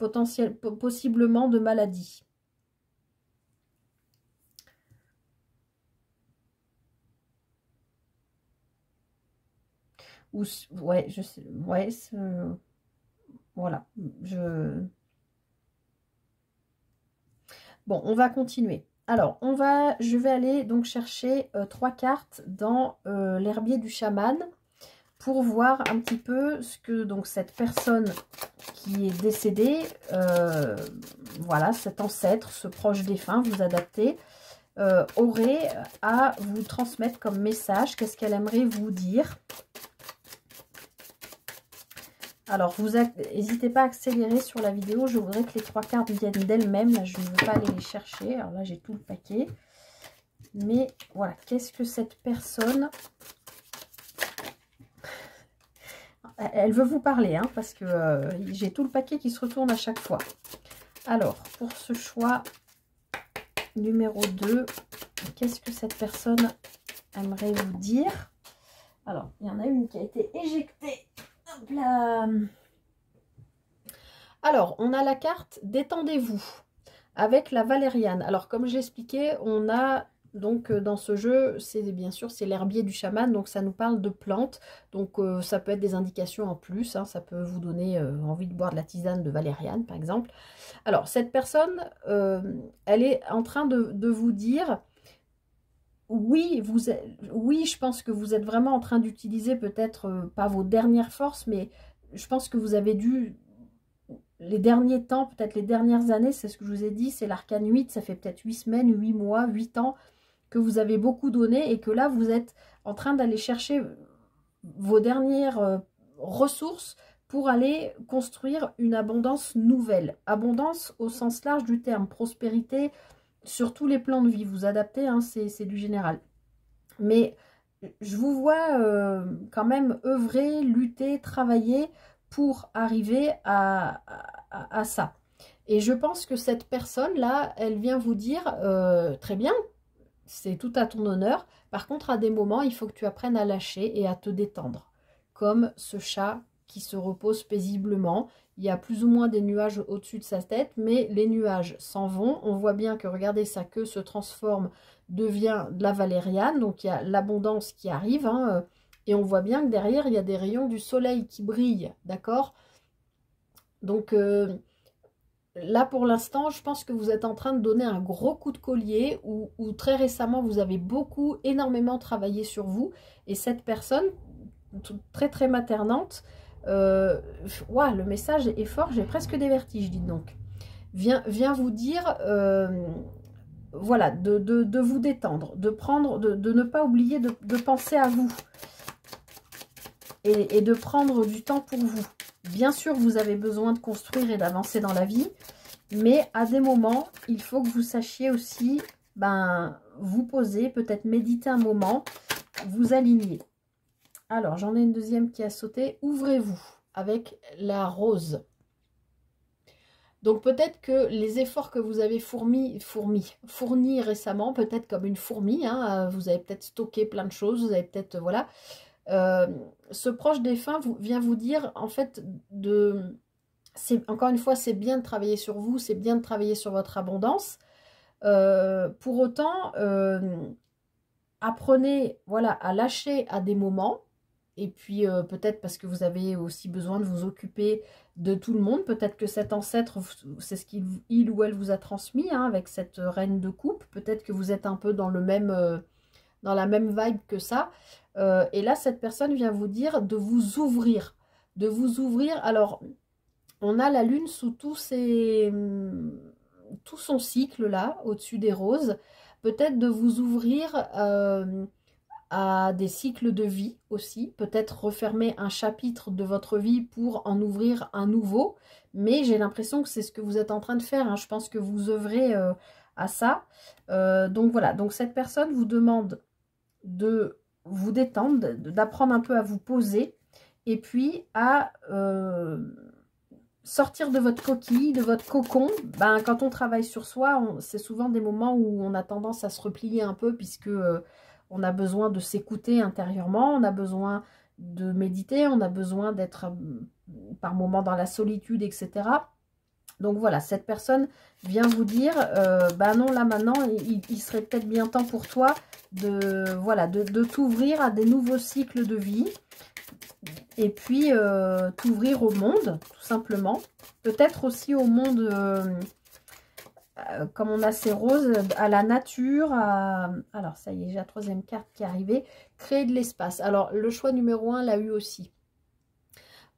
A: possiblement de maladie. ou ouais, je sais, ouais, voilà, bon, on va continuer. Alors, je vais aller donc chercher 3 cartes dans l'herbier du chaman pour voir un petit peu ce que donc cette personne qui est décédée, voilà, cet ancêtre, ce proche défunt, vous adaptez, aurait à vous transmettre comme message. Qu'est-ce qu'elle aimerait vous dire? Alors, vous n'hésitez pas à accélérer sur la vidéo. Je voudrais que les 3 cartes viennent d'elles-mêmes. Là, je ne veux pas aller les chercher. Alors là, j'ai tout le paquet. Mais voilà, qu'est-ce que cette personne... Elle veut vous parler, hein, parce que j'ai tout le paquet qui se retourne à chaque fois. Alors, pour ce choix numéro 2, qu'est-ce que cette personne aimerait vous dire? Alors, il y en a une qui a été éjectée. Hop là. Alors, on a la carte « Détendez-vous » avec la valériane. Alors, comme je l'expliquais, on a... Donc dans ce jeu, c'est bien sûr c'est l'herbier du chaman, donc ça nous parle de plantes, donc ça peut être des indications en plus, hein, ça peut vous donner envie de boire de la tisane de valériane par exemple. Alors cette personne, elle est en train de vous dire, oui, oui, je pense que vous êtes vraiment en train d'utiliser peut-être pas vos dernières forces, mais je pense que vous avez dû... Les derniers temps, peut-être les dernières années, c'est ce que je vous ai dit, c'est l'arcane 8, ça fait peut-être 8 semaines, 8 mois, 8 ans que vous avez beaucoup donné et que là, vous êtes en train d'aller chercher vos dernières ressources pour aller construire une abondance nouvelle. Abondance au sens large du terme, prospérité sur tous les plans de vie. Vous adaptez, hein, c'est du général. Mais je vous vois quand même œuvrer, lutter, travailler pour arriver à ça. Et je pense que cette personne-là, elle vient vous dire, très bien, c'est tout à ton honneur. Par contre, à des moments, il faut que tu apprennes à lâcher et à te détendre. Comme ce chat qui se repose paisiblement. Il y a plus ou moins des nuages au-dessus de sa tête, mais les nuages s'en vont. On voit bien que, regardez, sa queue se transforme, devient de la valériane. Donc, il y a l'abondance qui arrive, hein, et on voit bien que derrière, il y a des rayons du soleil qui brillent, d'accord? Donc, là, pour l'instant, je pense que vous êtes en train de donner un gros coup de collier ou très récemment, vous avez énormément travaillé sur vous. Et cette personne, très très maternante, le message est fort, j'ai presque des vertiges, dites donc. Vient vous dire, voilà, de vous détendre, de ne pas oublier de penser à vous. Et de prendre du temps pour vous. Bien sûr, vous avez besoin de construire et d'avancer dans la vie, mais à des moments, il faut que vous sachiez aussi vous poser, peut-être méditer un moment, vous aligner. Alors, j'en ai une deuxième qui a sauté. Ouvrez-vous avec la rose. Donc, peut-être que les efforts que vous avez fournis récemment, peut-être comme une fourmi, hein, vous avez peut-être stocké plein de choses, vous avez peut-être, voilà... ce proche défunt vient vous dire en fait encore une fois, c'est bien de travailler sur vous, c'est bien de travailler sur votre abondance. Pour autant, apprenez, voilà, à lâcher à des moments. Et puis peut-être parce que vous avez aussi besoin de vous occuper de tout le monde. Peut-être que cet ancêtre, c'est ce qu'il ou elle vous a transmis, hein, avec cette reine de coupe. Peut-être que vous êtes un peu dans dans la même vibe que ça. Et là, cette personne vient vous dire de vous ouvrir. De vous ouvrir. Alors, on a la lune sous tout son cycle là, au-dessus des roses. Peut-être de vous ouvrir à des cycles de vie aussi. Peut-être refermer un chapitre de votre vie pour en ouvrir un nouveau. Mais j'ai l'impression que c'est ce que vous êtes en train de faire, hein. Je pense que vous œuvrez à ça. Donc voilà. Donc cette personne vous demande de vous détendre, d'apprendre un peu à vous poser et puis à sortir de votre coquille, de votre cocon. Quand on travaille sur soi, c'est souvent des moments où on a tendance à se replier un peu puisque on a besoin de s'écouter intérieurement, on a besoin de méditer, on a besoin d'être par moments dans la solitude, etc. Donc voilà, cette personne vient vous dire, non, là maintenant, il serait peut-être bien temps pour toi de t'ouvrir à des nouveaux cycles de vie, et puis t'ouvrir au monde, tout simplement. Peut-être aussi au monde, comme on a ces roses, à la nature, alors ça y est, j'ai la troisième carte qui est arrivée, créer de l'espace. Alors le choix numéro 1 l'a eu aussi.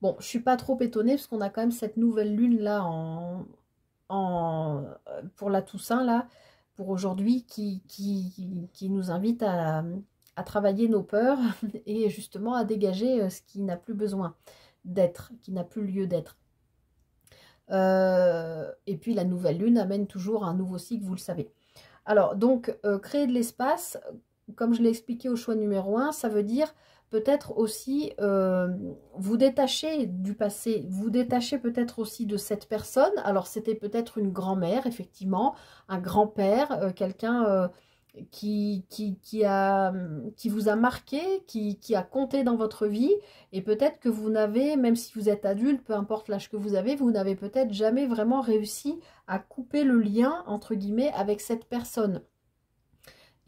A: Bon, je suis pas trop étonnée parce qu'on a quand même cette nouvelle lune là pour la Toussaint là, pour aujourd'hui, qui nous invite à travailler nos peurs et justement à dégager ce qui n'a plus besoin d'être, qui n'a plus lieu d'être. Et puis la nouvelle lune amène toujours un nouveau cycle, vous le savez. Alors donc créer de l'espace, comme je l'ai expliqué au choix numéro 1, ça veut dire peut-être aussi vous détacher du passé, vous détacher peut-être aussi de cette personne. Alors c'était peut-être une grand-mère, effectivement, un grand-père, quelqu'un qui vous a marqué, qui a compté dans votre vie, et peut-être que vous n'avez, même si vous êtes adulte, peu importe l'âge que vous n'avez peut-être jamais vraiment réussi à couper le lien, entre guillemets, avec cette personne.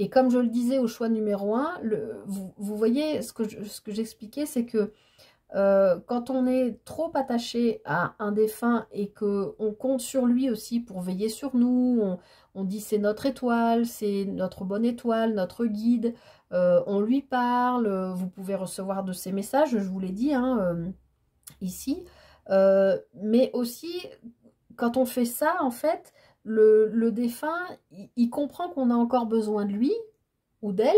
A: Et comme je le disais au choix numéro 1, vous voyez, ce que j'expliquais, c'est que quand on est trop attaché à un défunt et qu'on compte sur lui aussi pour veiller sur nous, on dit c'est notre étoile, c'est notre bonne étoile, notre guide, on lui parle, vous pouvez recevoir de ses messages, je vous l'ai dit ici, mais aussi quand on fait ça, en fait, le défunt, il comprend qu'on a encore besoin de lui ou d'elle,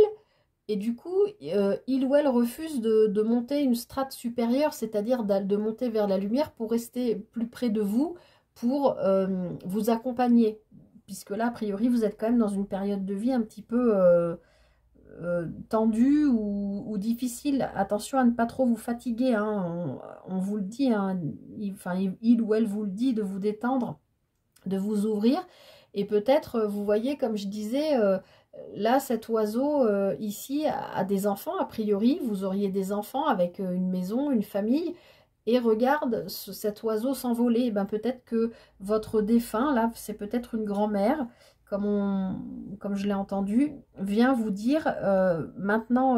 A: et du coup, il ou elle refuse de monter une strate supérieure, c'est-à-dire de monter vers la lumière pour rester plus près de vous, pour vous accompagner. Puisque là, a priori, vous êtes quand même dans une période de vie un petit peu tendue ou difficile. Attention à ne pas trop vous fatiguer, hein. On vous le dit, hein. Il ou elle vous le dit, de vous détendre, de vous ouvrir. Et peut-être, vous voyez, comme je disais, là, cet oiseau ici a des enfants, a priori. Vous auriez des enfants avec une maison, une famille. Et regarde cet oiseau s'envoler. Ben, peut-être que votre défunt, là, c'est peut-être une grand-mère, comme je l'ai entendu, vient vous dire, maintenant,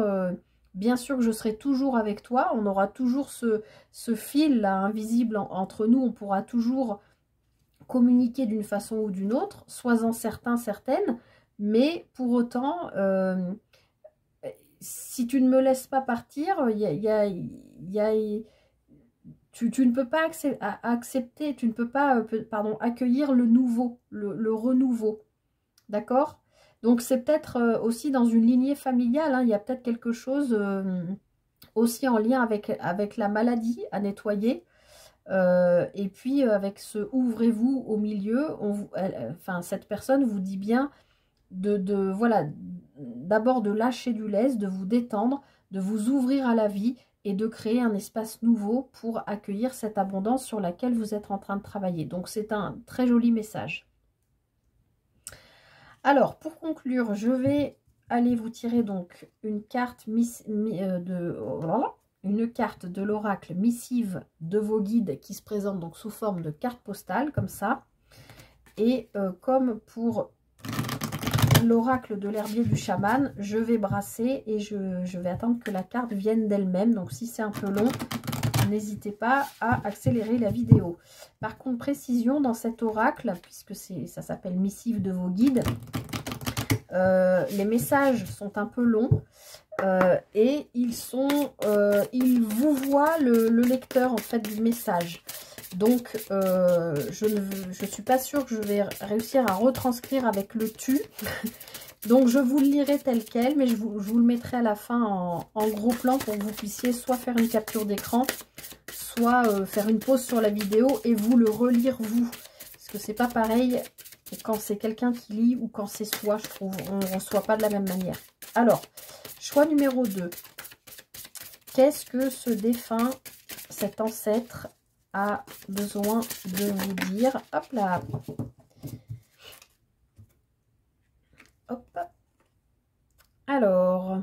A: bien sûr que je serai toujours avec toi. On aura toujours ce fil là, invisible entre nous. On pourra toujours communiquer d'une façon ou d'une autre, sois-en certain, certaine, mais pour autant, si tu ne me laisses pas partir, tu ne peux pas accepter, tu ne peux pas pardon, accueillir le nouveau, le renouveau, d'accord? Donc c'est peut-être aussi dans une lignée familiale, hein, il y a peut-être quelque chose aussi en lien avec la maladie à nettoyer. Et puis avec ce ouvrez-vous au milieu, enfin cette personne vous dit bien voilà, d'abord de lâcher du lest, de vous détendre, de vous ouvrir à la vie et de créer un espace nouveau pour accueillir cette abondance sur laquelle vous êtes en train de travailler. Donc c'est un très joli message. Alors pour conclure, je vais aller vous tirer donc une carte une carte de l'oracle missive de vos guides qui se présente donc sous forme de carte postale, comme ça. Et comme pour l'oracle de l'herbier du chaman, je vais brasser et je vais attendre que la carte vienne d'elle-même. Donc si c'est un peu long, n'hésitez pas à accélérer la vidéo. Par contre, précision dans cet oracle, puisque ça s'appelle missive de vos guides, les messages sont un peu longs. Et ils vous voient le lecteur en fait du message. Donc je ne suis pas sûre que je vais réussir à retranscrire avec le tu. Donc je vous le lirai tel quel, mais je vous le mettrai à la fin en gros plan pour que vous puissiez soit faire une capture d'écran, soit faire une pause sur la vidéo et vous le relire vous. Parce que c'est pas pareil quand c'est quelqu'un qui lit ou quand c'est soi, je trouve. On ne reçoit pas de la même manière. Alors, choix numéro 2. Qu'est-ce que ce défunt, cet ancêtre, a besoin de vous dire? Hop là. Hop. Alors,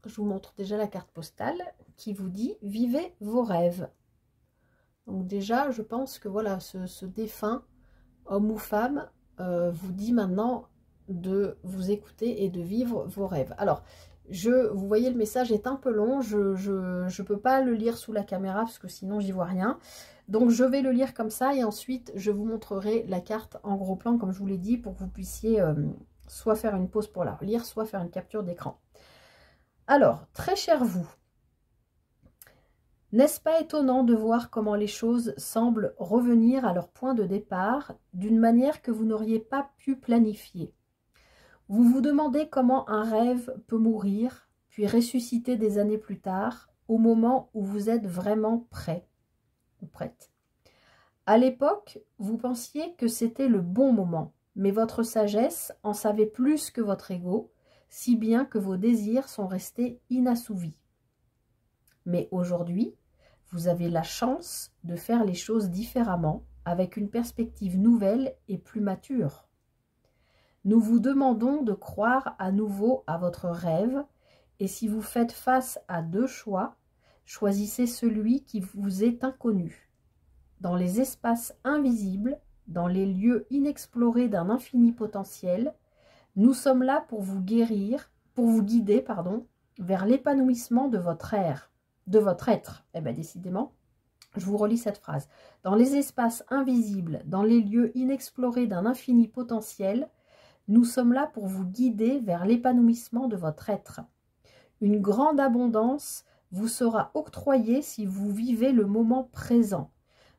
A: je vous montre déjà la carte postale qui vous dit « Vivez vos rêves ». Donc déjà, je pense que voilà, ce défunt, homme ou femme, vous dit maintenant de vous écouter et de vivre vos rêves. Alors, Vous voyez, le message est un peu long. Je peux pas le lire sous la caméra parce que sinon, j'y vois rien. Donc, je vais le lire comme ça et ensuite, je vous montrerai la carte en gros plan, comme je vous l'ai dit, pour que vous puissiez soit faire une pause pour la relire, soit faire une capture d'écran. Alors, très cher vous, n'est-ce pas étonnant de voir comment les choses semblent revenir à leur point de départ d'une manière que vous n'auriez pas pu planifier? Vous vous demandez comment un rêve peut mourir, puis ressusciter des années plus tard, au moment où vous êtes vraiment prêt ou prête. À l'époque, vous pensiez que c'était le bon moment, mais votre sagesse en savait plus que votre ego, si bien que vos désirs sont restés inassouvis. Mais aujourd'hui, vous avez la chance de faire les choses différemment, avec une perspective nouvelle et plus mature. Nous vous demandons de croire à nouveau à votre rêve, et si vous faites face à deux choix, choisissez celui qui vous est inconnu. Dans les espaces invisibles, dans les lieux inexplorés d'un infini potentiel, nous sommes là pour vous guider, vers l'épanouissement de votre être. Eh bien, décidément, je vous relis cette phrase. Dans les espaces invisibles, dans les lieux inexplorés d'un infini potentiel, nous sommes là pour vous guider vers l'épanouissement de votre être. Une grande abondance vous sera octroyée si vous vivez le moment présent.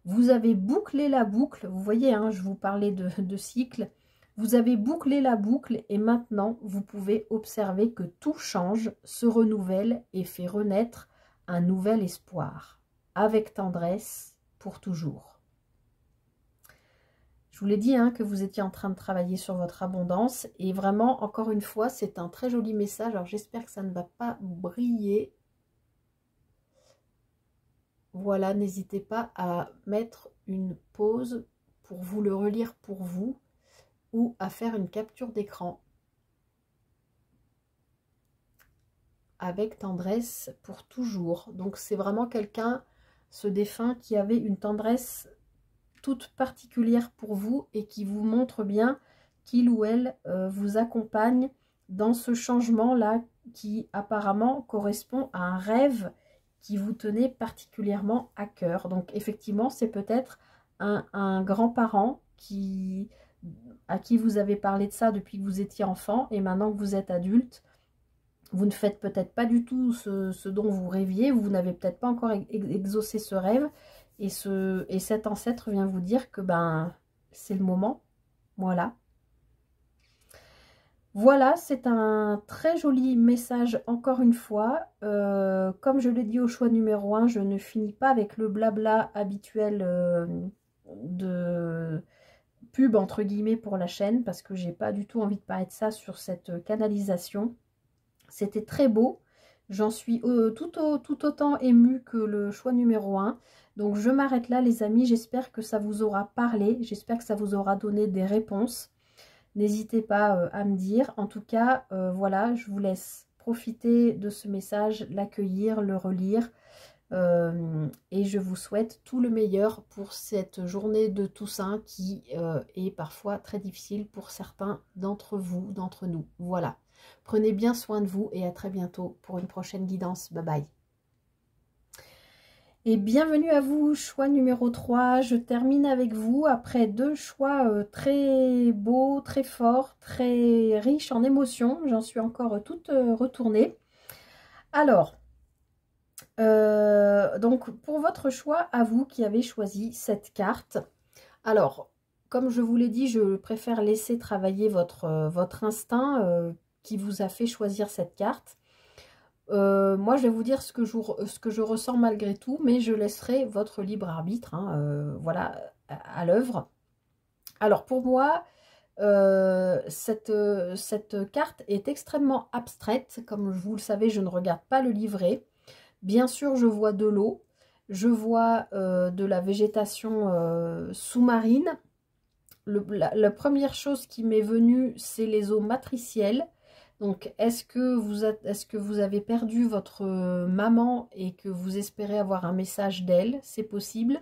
A: Vous avez bouclé la boucle, vous voyez, hein, je vous parlais de cycle. Vous avez bouclé la boucle et maintenant, vous pouvez observer que tout change, se renouvelle et fait renaître un nouvel espoir. Avec tendresse, pour toujours. Je vous l'ai dit hein, que vous étiez en train de travailler sur votre abondance. Et vraiment, encore une fois, c'est un très joli message. Alors, j'espère que ça ne va pas briller. Voilà, n'hésitez pas à mettre une pause pour vous le relire pour vous ou à faire une capture d'écran. Avec tendresse pour toujours. Donc, c'est vraiment quelqu'un, ce défunt, qui avait une tendresse toute particulière pour vous et qui vous montre bien qu'il ou elle vous accompagne dans ce changement-là qui apparemment correspond à un rêve qui vous tenait particulièrement à cœur. Donc effectivement, c'est peut-être un grand-parent à qui vous avez parlé de ça depuis que vous étiez enfant et maintenant que vous êtes adulte, vous ne faites peut-être pas du tout ce dont vous rêviez, vous n'avez peut-être pas encore exaucé ce rêve. Et cet ancêtre vient vous dire que ben c'est le moment. Voilà. Voilà, c'est un très joli message encore une fois. Comme je l'ai dit au choix numéro 1, je ne finis pas avec le blabla habituel de pub entre guillemets pour la chaîne parce que j'ai pas du tout envie de parler de ça sur cette canalisation. C'était très beau. J'en suis tout autant émue que le choix numéro 1. Donc je m'arrête là les amis. J'espère que ça vous aura parlé. J'espère que ça vous aura donné des réponses. N'hésitez pas à me dire. En tout cas, voilà, je vous laisse profiter de ce message, l'accueillir, le relire. Et je vous souhaite tout le meilleur pour cette journée de Toussaint qui est parfois très difficile pour certains d'entre vous, d'entre nous. Voilà. Prenez bien soin de vous et à très bientôt pour une prochaine guidance. Bye bye. Et bienvenue à vous, choix numéro 3. Je termine avec vous après deux choix très beaux, très forts, très riches en émotions. J'en suis encore toute retournée. Alors, donc pour votre choix, à vous qui avez choisi cette carte. Alors, comme je vous l'ai dit, je préfère laisser travailler votre instinct qui vous a fait choisir cette carte. Moi, je vais vous dire ce que je ressens malgré tout, mais je laisserai votre libre arbitre, hein, voilà, à l'œuvre. Alors, pour moi, cette carte est extrêmement abstraite. Comme vous le savez, je ne regarde pas le livret. Bien sûr, je vois de l'eau, je vois de la végétation sous-marine. La première chose qui m'est venue, c'est les eaux matricielles. Donc, est-ce que vous avez perdu votre maman et que vous espérez avoir un message d'elle? C'est possible.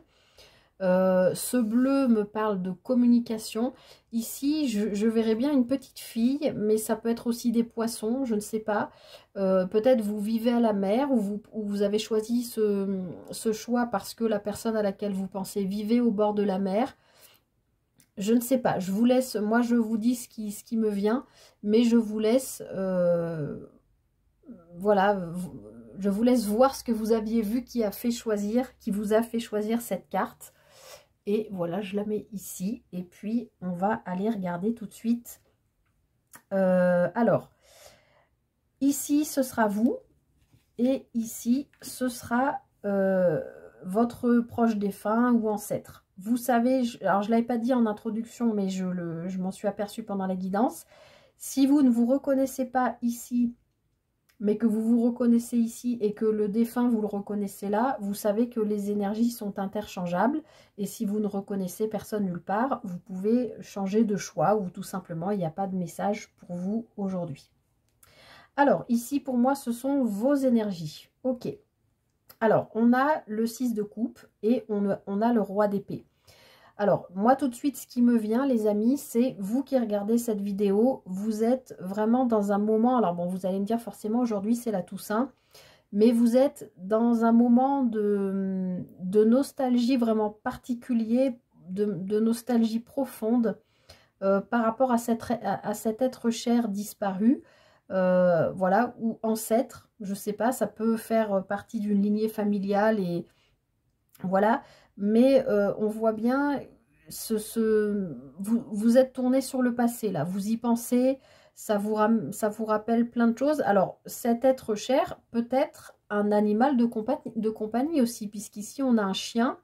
A: Ce bleu me parle de communication. Ici, je verrais bien une petite fille, mais ça peut être aussi des poissons, je ne sais pas. Peut-être vous vivez à la mer ou vous avez choisi ce choix parce que la personne à laquelle vous pensez vivait au bord de la mer. Je ne sais pas, je vous laisse, moi je vous dis ce qui me vient, mais je vous laisse, voilà, je vous laisse voir ce que vous aviez vu qui vous a fait choisir cette carte. Et voilà, je la mets ici. Et puis, on va aller regarder tout de suite. Alors, ici, ce sera vous. Et ici, ce sera votre proche défunt ou ancêtre. Vous savez, alors je ne l'avais pas dit en introduction, mais je m'en suis aperçue pendant la guidance. Si vous ne vous reconnaissez pas ici, mais que vous vous reconnaissez ici et que le défunt, vous le reconnaissez là, vous savez que les énergies sont interchangeables. Et si vous ne reconnaissez personne nulle part, vous pouvez changer de choix ou tout simplement, il n'y a pas de message pour vous aujourd'hui. Alors, ici, pour moi, ce sont vos énergies. Ok. Alors, on a le 6 de coupe et on a le roi d'épée. Alors, moi, tout de suite, ce qui me vient, les amis, c'est vous qui regardez cette vidéo, vous êtes vraiment dans un moment, alors bon, vous allez me dire forcément, aujourd'hui, c'est la Toussaint, mais vous êtes dans un moment de nostalgie vraiment particulier, de nostalgie profonde par rapport à cet être cher disparu, voilà, ou ancêtre, je sais pas, ça peut faire partie d'une lignée familiale et voilà, mais on voit bien, vous êtes tourné sur le passé, là, vous y pensez, ça vous rappelle plein de choses. Alors, cet être cher peut être un animal de compagnie aussi, puisqu'ici, on a un chien.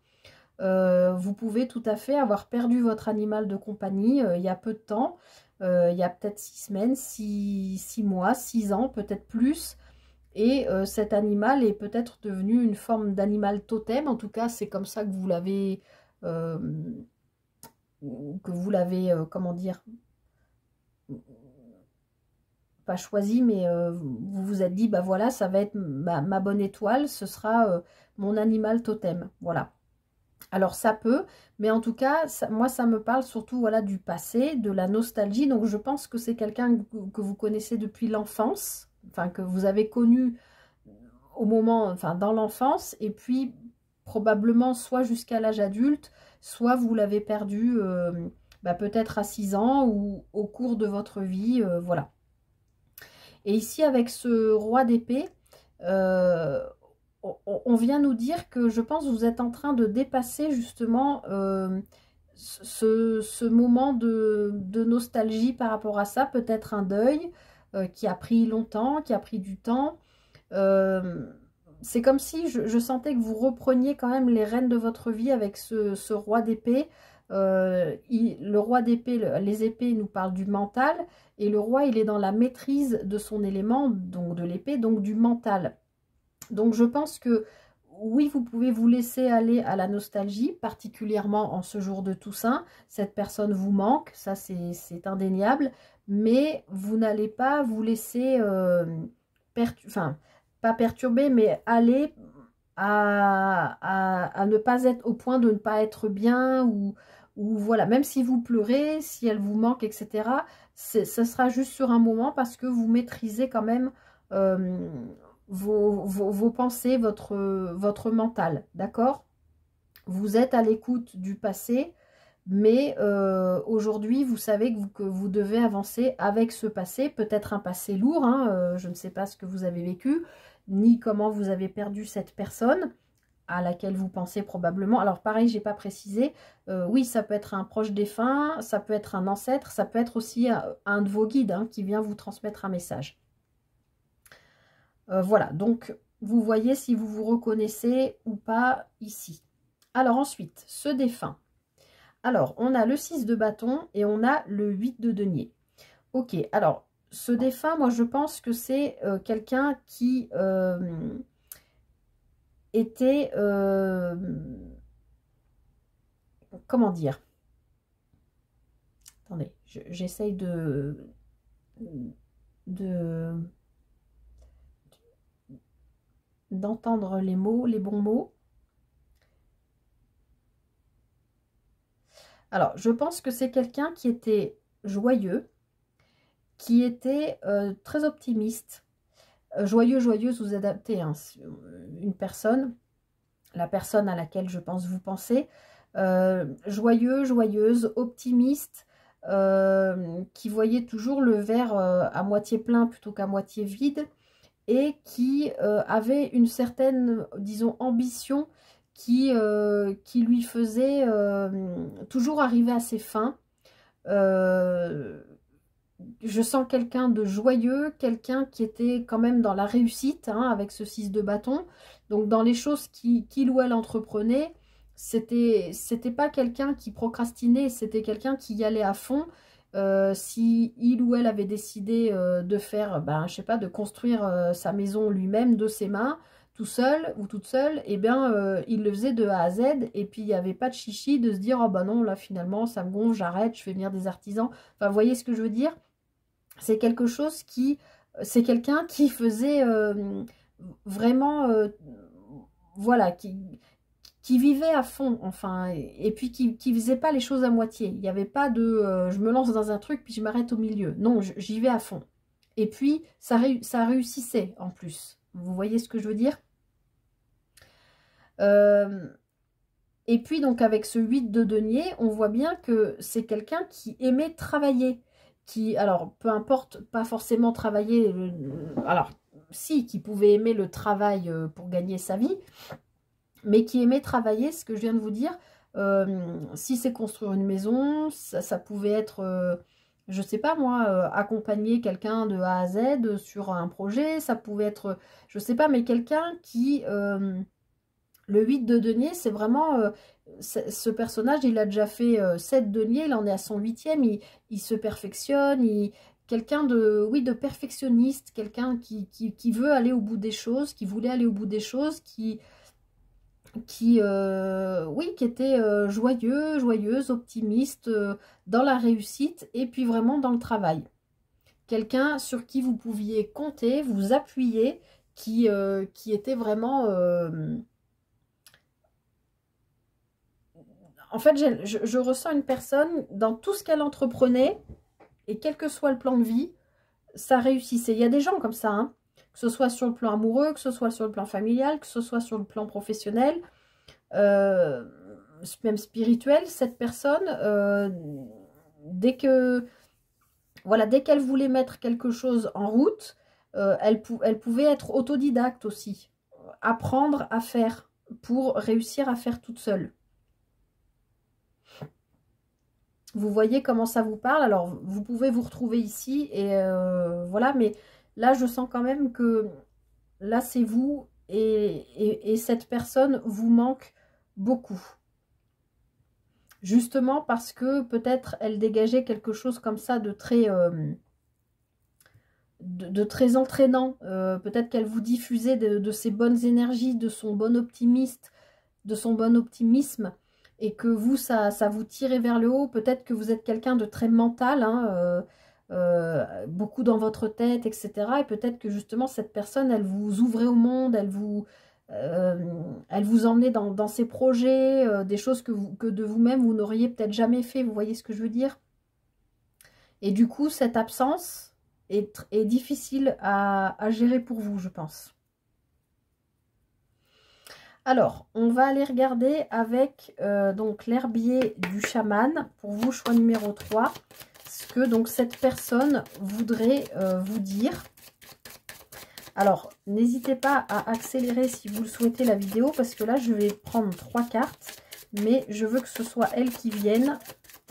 A: Vous pouvez tout à fait avoir perdu votre animal de compagnie il y a peu de temps, il y a peut-être 6 semaines, 6 mois, 6 ans, peut-être plus. Et cet animal est peut-être devenu une forme d'animal totem. En tout cas, c'est comme ça que euh, comment dire, pas choisi, mais vous vous êtes dit, bah voilà, ça va être ma bonne étoile, ce sera mon animal totem. Voilà. Alors ça peut, mais en tout cas, moi ça me parle surtout voilà du passé, de la nostalgie. Donc je pense que c'est quelqu'un que vous connaissez depuis l'enfance, enfin que vous avez connu au moment, enfin dans l'enfance, et puis probablement soit jusqu'à l'âge adulte, soit vous l'avez perdu peut-être à 6 ans ou au cours de votre vie, voilà. Et ici avec ce roi d'épée, on vient nous dire que je pense que vous êtes en train de dépasser justement ce moment de nostalgie par rapport à ça, peut-être un deuil qui a pris longtemps, qui a pris du temps. C'est comme si je sentais que vous repreniez quand même les rênes de votre vie avec ce roi d'épée. Le roi d'épée, les épées nous parlent du mental, et le roi, il est dans la maîtrise de son élément, donc de l'épée, donc du mental. Donc je pense que oui, vous pouvez vous laisser aller à la nostalgie, particulièrement en ce jour de Toussaint. Cette personne vous manque, ça c'est indéniable, mais vous n'allez pas vous laisser, enfin, pas perturber, mais aller à ne pas être au point de ne pas être bien, ou voilà, même si vous pleurez, si elle vous manque, etc., ce sera juste sur un moment parce que vous maîtrisez quand même vos pensées, votre mental, d'accord? Vous êtes à l'écoute du passé, mais aujourd'hui, vous savez que vous devez avancer avec ce passé, peut-être un passé lourd, hein, je ne sais pas ce que vous avez vécu, ni comment vous avez perdu cette personne à laquelle vous pensez probablement. Alors pareil, j'ai pas précisé, oui, ça peut être un proche défunt, ça peut être un ancêtre, ça peut être aussi un de vos guides qui vient vous transmettre un message. Voilà, donc vous voyez si vous vous reconnaissez ou pas ici. Alors ensuite, ce défunt. Alors, on a le 6 de bâton et on a le 8 de denier. Ok, alors, ce défunt, moi je pense que c'est quelqu'un qui était... comment dire? Attendez, j'essaye de d'entendre les mots, les bons mots. Alors, je pense que c'est quelqu'un qui était joyeux, qui était très optimiste. Joyeux, joyeuse, vous adaptez, hein, une personne, la personne à laquelle je pense vous pensez, joyeux, joyeuse, optimiste, qui voyait toujours le verre à moitié plein plutôt qu'à moitié vide, et qui avait une certaine, disons, ambition qui lui faisait toujours arriver à ses fins. Je sens quelqu'un de joyeux, quelqu'un qui était quand même dans la réussite, hein, avec ce 6 de bâton. Donc dans les choses qu'il ou elle entreprenait, c'était pas quelqu'un qui procrastinait, c'était quelqu'un qui y allait à fond. Si il ou elle avait décidé de faire, ben, je sais pas, de construire sa maison lui-même de ses mains, tout seul ou toute seule, et bien il le faisait de A à Z, et puis il n'y avait pas de chichi de se dire, oh bah non, là finalement ça me gonfle, j'arrête, je fais venir des artisans. Enfin, vous voyez ce que je veux dire? C'est quelque chose qui, c'est quelqu'un qui faisait vraiment, voilà, qui vivait à fond, enfin, et puis qui faisait pas les choses à moitié. Il n'y avait pas de je me lance dans un truc puis je m'arrête au milieu. Non, j'y vais à fond. Et puis ça réussissait en plus. Vous voyez ce que je veux dire? Et puis donc avec ce 8 de denier, on voit bien que c'est quelqu'un qui aimait travailler. Qui, alors peu importe, pas forcément travailler, alors si, qui pouvait aimer le travail pour gagner sa vie, mais qui aimait travailler, ce que je viens de vous dire. Si c'est construire une maison, ça pouvait être, je sais pas moi, accompagner quelqu'un de A à Z sur un projet, ça pouvait être, je sais pas, mais quelqu'un qui... le 8 de denier, c'est vraiment... ce personnage, il a déjà fait 7 deniers, il en est à son 8e, il se perfectionne, quelqu'un de, oui, de perfectionniste, quelqu'un qui veut aller au bout des choses, qui voulait aller au bout des choses, oui, qui était joyeux, joyeuse, optimiste, dans la réussite et puis vraiment dans le travail. Quelqu'un sur qui vous pouviez compter, vous appuyer, qui était vraiment... En fait, je ressens une personne, dans tout ce qu'elle entreprenait, et quel que soit le plan de vie, ça réussissait. Il y a des gens comme ça, hein, que ce soit sur le plan amoureux, que ce soit sur le plan familial, que ce soit sur le plan professionnel, euh, même spirituel. Cette personne, dès que, voilà, dès qu'elle voulait mettre quelque chose en route, elle pouvait être autodidacte aussi, apprendre à faire pour réussir à faire toute seule. Vous voyez comment ça vous parle. Alors, vous pouvez vous retrouver ici et voilà, mais là, je sens quand même que là, c'est vous et cette personne vous manque beaucoup. Justement parce que peut-être elle dégageait quelque chose comme ça de très, de très entraînant. Peut-être qu'elle vous diffusait de ses bonnes énergies, de son bon optimisme. Et que vous, ça vous tirait vers le haut. Peut-être que vous êtes quelqu'un de très mental, hein, beaucoup dans votre tête, etc. Et peut-être que justement, cette personne, elle vous ouvrait au monde, elle vous emmenait dans ses projets, des choses que de vous-même, vous n'auriez peut-être jamais fait. Vous voyez ce que je veux dire? Et du coup, cette absence est difficile à gérer pour vous, je pense. Alors, on va aller regarder avec donc l'herbier du chaman, pour vous, choix numéro 3, ce que donc cette personne voudrait vous dire. Alors, n'hésitez pas à accélérer si vous le souhaitez la vidéo, parce que là, je vais prendre 3 cartes, mais je veux que ce soit elle qui vienne.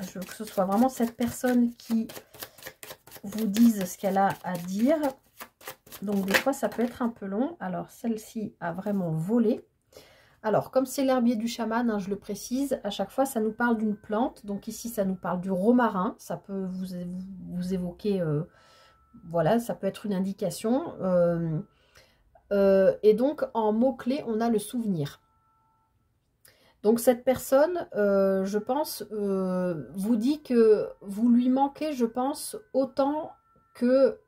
A: Je veux que ce soit vraiment cette personne qui vous dise ce qu'elle a à dire. Donc, des fois, ça peut être un peu long. Alors, celle-ci a vraiment volé. Alors, comme c'est l'herbier du chaman, hein, je le précise, à chaque fois, ça nous parle d'une plante. Donc ici, ça nous parle du romarin. Ça peut vous évoquer, voilà, ça peut être une indication. Et donc, en mots-clés, on a le souvenir. Donc, cette personne, je pense, vous dit que vous lui manquez, je pense, autant que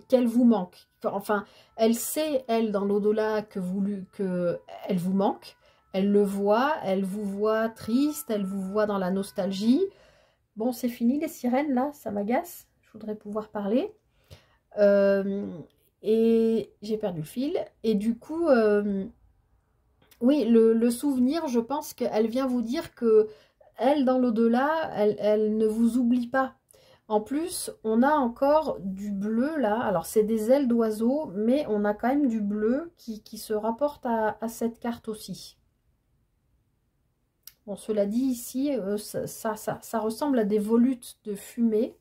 A: qu'elle vous manque. Enfin, elle sait, elle, dans l'au-delà, que elle vous manque, Elle le voit, elle vous voit triste, elle vous voit dans la nostalgie. Bon, c'est fini les sirènes, là, ça m'agace. Je voudrais pouvoir parler. Et j'ai perdu le fil. Et du coup, oui, le souvenir, je pense qu'elle vient vous dire que elle, dans l'au-delà, elle ne vous oublie pas. En plus, on a encore du bleu là. Alors, c'est des ailes d'oiseau, mais on a quand même du bleu qui se rapporte à cette carte aussi. Bon, cela dit, ici, ça ressemble à des volutes de fumée.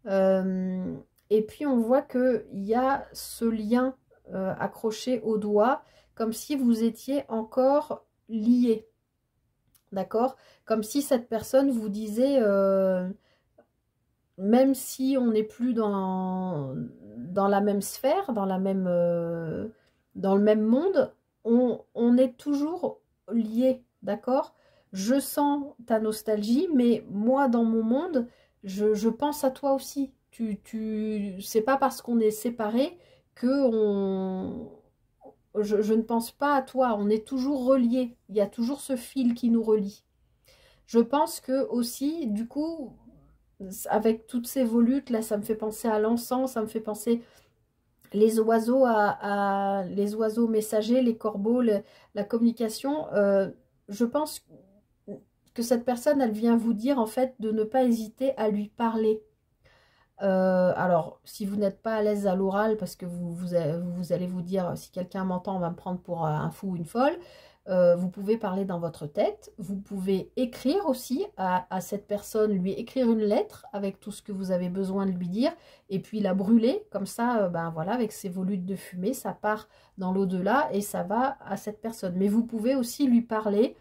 A: Et puis, on voit qu'il y a ce lien accroché au doigt, comme si vous étiez encore liés. D'accord? Comme si cette personne vous disait, même si on n'est plus dans la même sphère, dans le même monde, on est toujours liés. D'accord? Je sens ta nostalgie, mais moi, dans mon monde, je pense à toi aussi. C'est pas parce qu'on est séparés que je ne pense pas à toi. On est toujours reliés. Il y a toujours ce fil qui nous relie. Je pense que aussi, du coup, avec toutes ces volutes, là, ça me fait penser à l'encens, ça me fait penser les oiseaux les oiseaux messagers, les corbeaux, la communication. Je pense que cette personne, elle vient vous dire en fait de ne pas hésiter à lui parler. Alors, si vous n'êtes pas à l'aise à l'oral, parce que vous allez vous dire, si quelqu'un m'entend, on va me prendre pour un fou ou une folle, vous pouvez parler dans votre tête. Vous pouvez écrire aussi à cette personne, lui écrire une lettre avec tout ce que vous avez besoin de lui dire, et puis la brûler, comme ça, ben voilà, avec ces volutes de fumée, ça part dans l'au-delà et ça va à cette personne. Mais vous pouvez aussi lui parler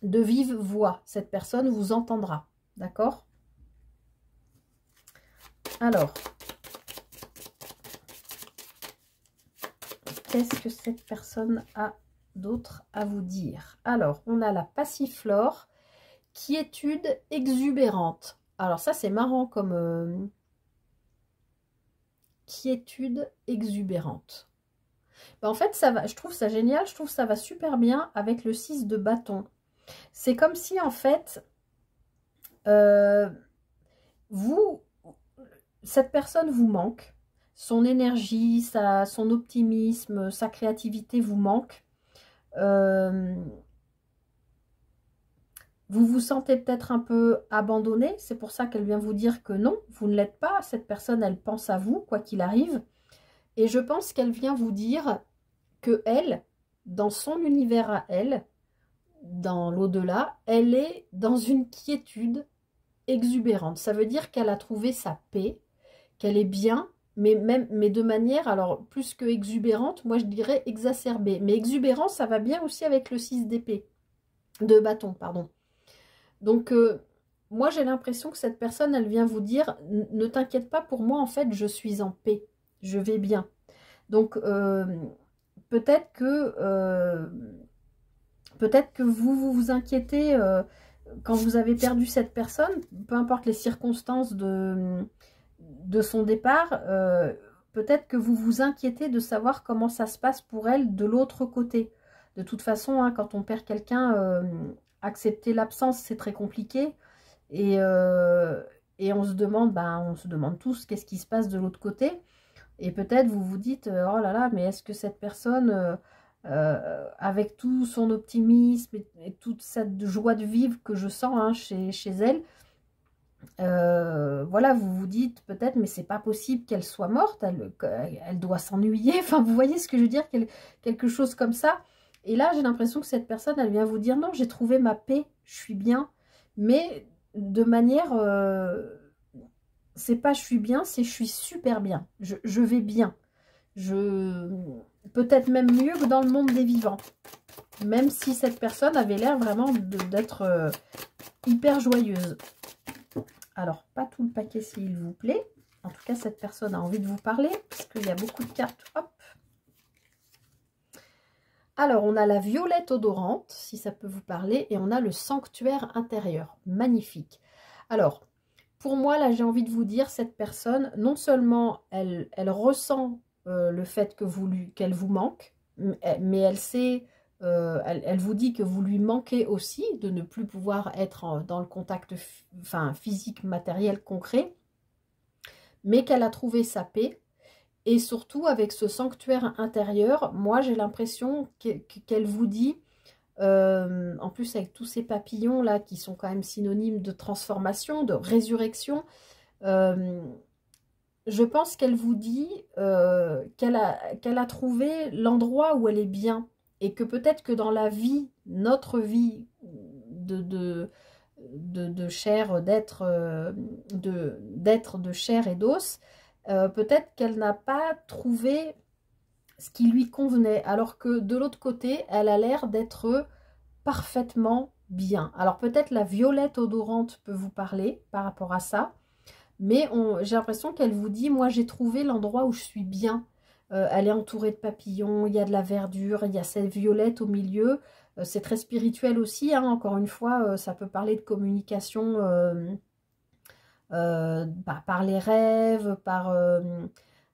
A: de vive voix. Cette personne vous entendra, d'accord ? Alors, qu'est-ce que cette personne a d'autre à vous dire? Alors, on a la passiflore, quiétude exubérante. Alors ça, c'est marrant comme quiétude exubérante. Ben, en fait, ça va, je trouve ça génial, je trouve ça va super bien avec le 6 de bâton. C'est comme si, en fait, cette personne vous manque. Son énergie, son optimisme, sa créativité vous manque. Vous vous sentez peut-être un peu abandonné. C'est pour ça qu'elle vient vous dire que non, vous ne l'êtes pas. Cette personne, elle pense à vous, quoi qu'il arrive. Et je pense qu'elle vient vous dire que elle, dans son univers à elle, dans l'au-delà, elle est dans une quiétude exubérante. Ça veut dire qu'elle a trouvé sa paix, qu'elle est bien, mais de manière, alors plus que exubérante, moi je dirais exacerbée. Mais exubérant, ça va bien aussi avec le 6 d'épée, de bâton, pardon. Donc, moi j'ai l'impression que cette personne, elle vient vous dire, ne t'inquiète pas pour moi, en fait, je suis en paix, je vais bien. Donc, peut-être que vous vous inquiétez quand vous avez perdu cette personne, peu importe les circonstances de son départ, peut-être que vous vous inquiétez de savoir comment ça se passe pour elle de l'autre côté. De toute façon, hein, quand on perd quelqu'un, accepter l'absence, c'est très compliqué. Et on se demande, on se demande tous qu'est-ce qui se passe de l'autre côté. Et peut-être vous vous dites, oh là là, mais est-ce que cette personne, avec tout son optimisme et toute cette joie de vivre que je sens hein, chez elle, voilà, vous vous dites peut-être, mais c'est pas possible qu'elle soit morte, elle doit s'ennuyer. Enfin, vous voyez ce que je veux dire, quelque chose comme ça. Et là, j'ai l'impression que cette personne, elle vient vous dire, non, j'ai trouvé ma paix, je suis bien. Mais de manière, c'est pas je suis bien, c'est je suis super bien. Je vais bien. Peut-être même mieux que dans le monde des vivants. Même si cette personne avait l'air vraiment d'être hyper joyeuse. Alors, pas tout le paquet s'il vous plaît. En tout cas, cette personne a envie de vous parler parce qu'il y a beaucoup de cartes. Hop. Alors, on a la violette odorante, si ça peut vous parler, et on a le sanctuaire intérieur. Magnifique. Alors, pour moi, là, j'ai envie de vous dire, cette personne, non seulement elle ressent le fait qu'elle vous manque, mais elle sait elle vous dit que vous lui manquez aussi, de ne plus pouvoir être dans le contact physique, matériel, concret, mais qu'elle a trouvé sa paix. Et surtout, avec ce sanctuaire intérieur, moi, j'ai l'impression qu'elle vous dit, en plus avec tous ces papillons là, qui sont quand même synonymes de transformation, de résurrection, je pense qu'elle vous dit qu'elle a trouvé l'endroit où elle est bien. Et que peut-être que dans la vie, notre vie de chair, d'être de chair et d'os, peut-être qu'elle n'a pas trouvé ce qui lui convenait. Alors que de l'autre côté, elle a l'air d'être parfaitement bien. Alors peut-être la violette odorante peut vous parler par rapport à ça. Mais j'ai l'impression qu'elle vous dit, moi j'ai trouvé l'endroit où je suis bien. Elle est entourée de papillons, il y a de la verdure, il y a cette violette au milieu. C'est très spirituel aussi, hein. Encore une fois, ça peut parler de communication par les rêves, par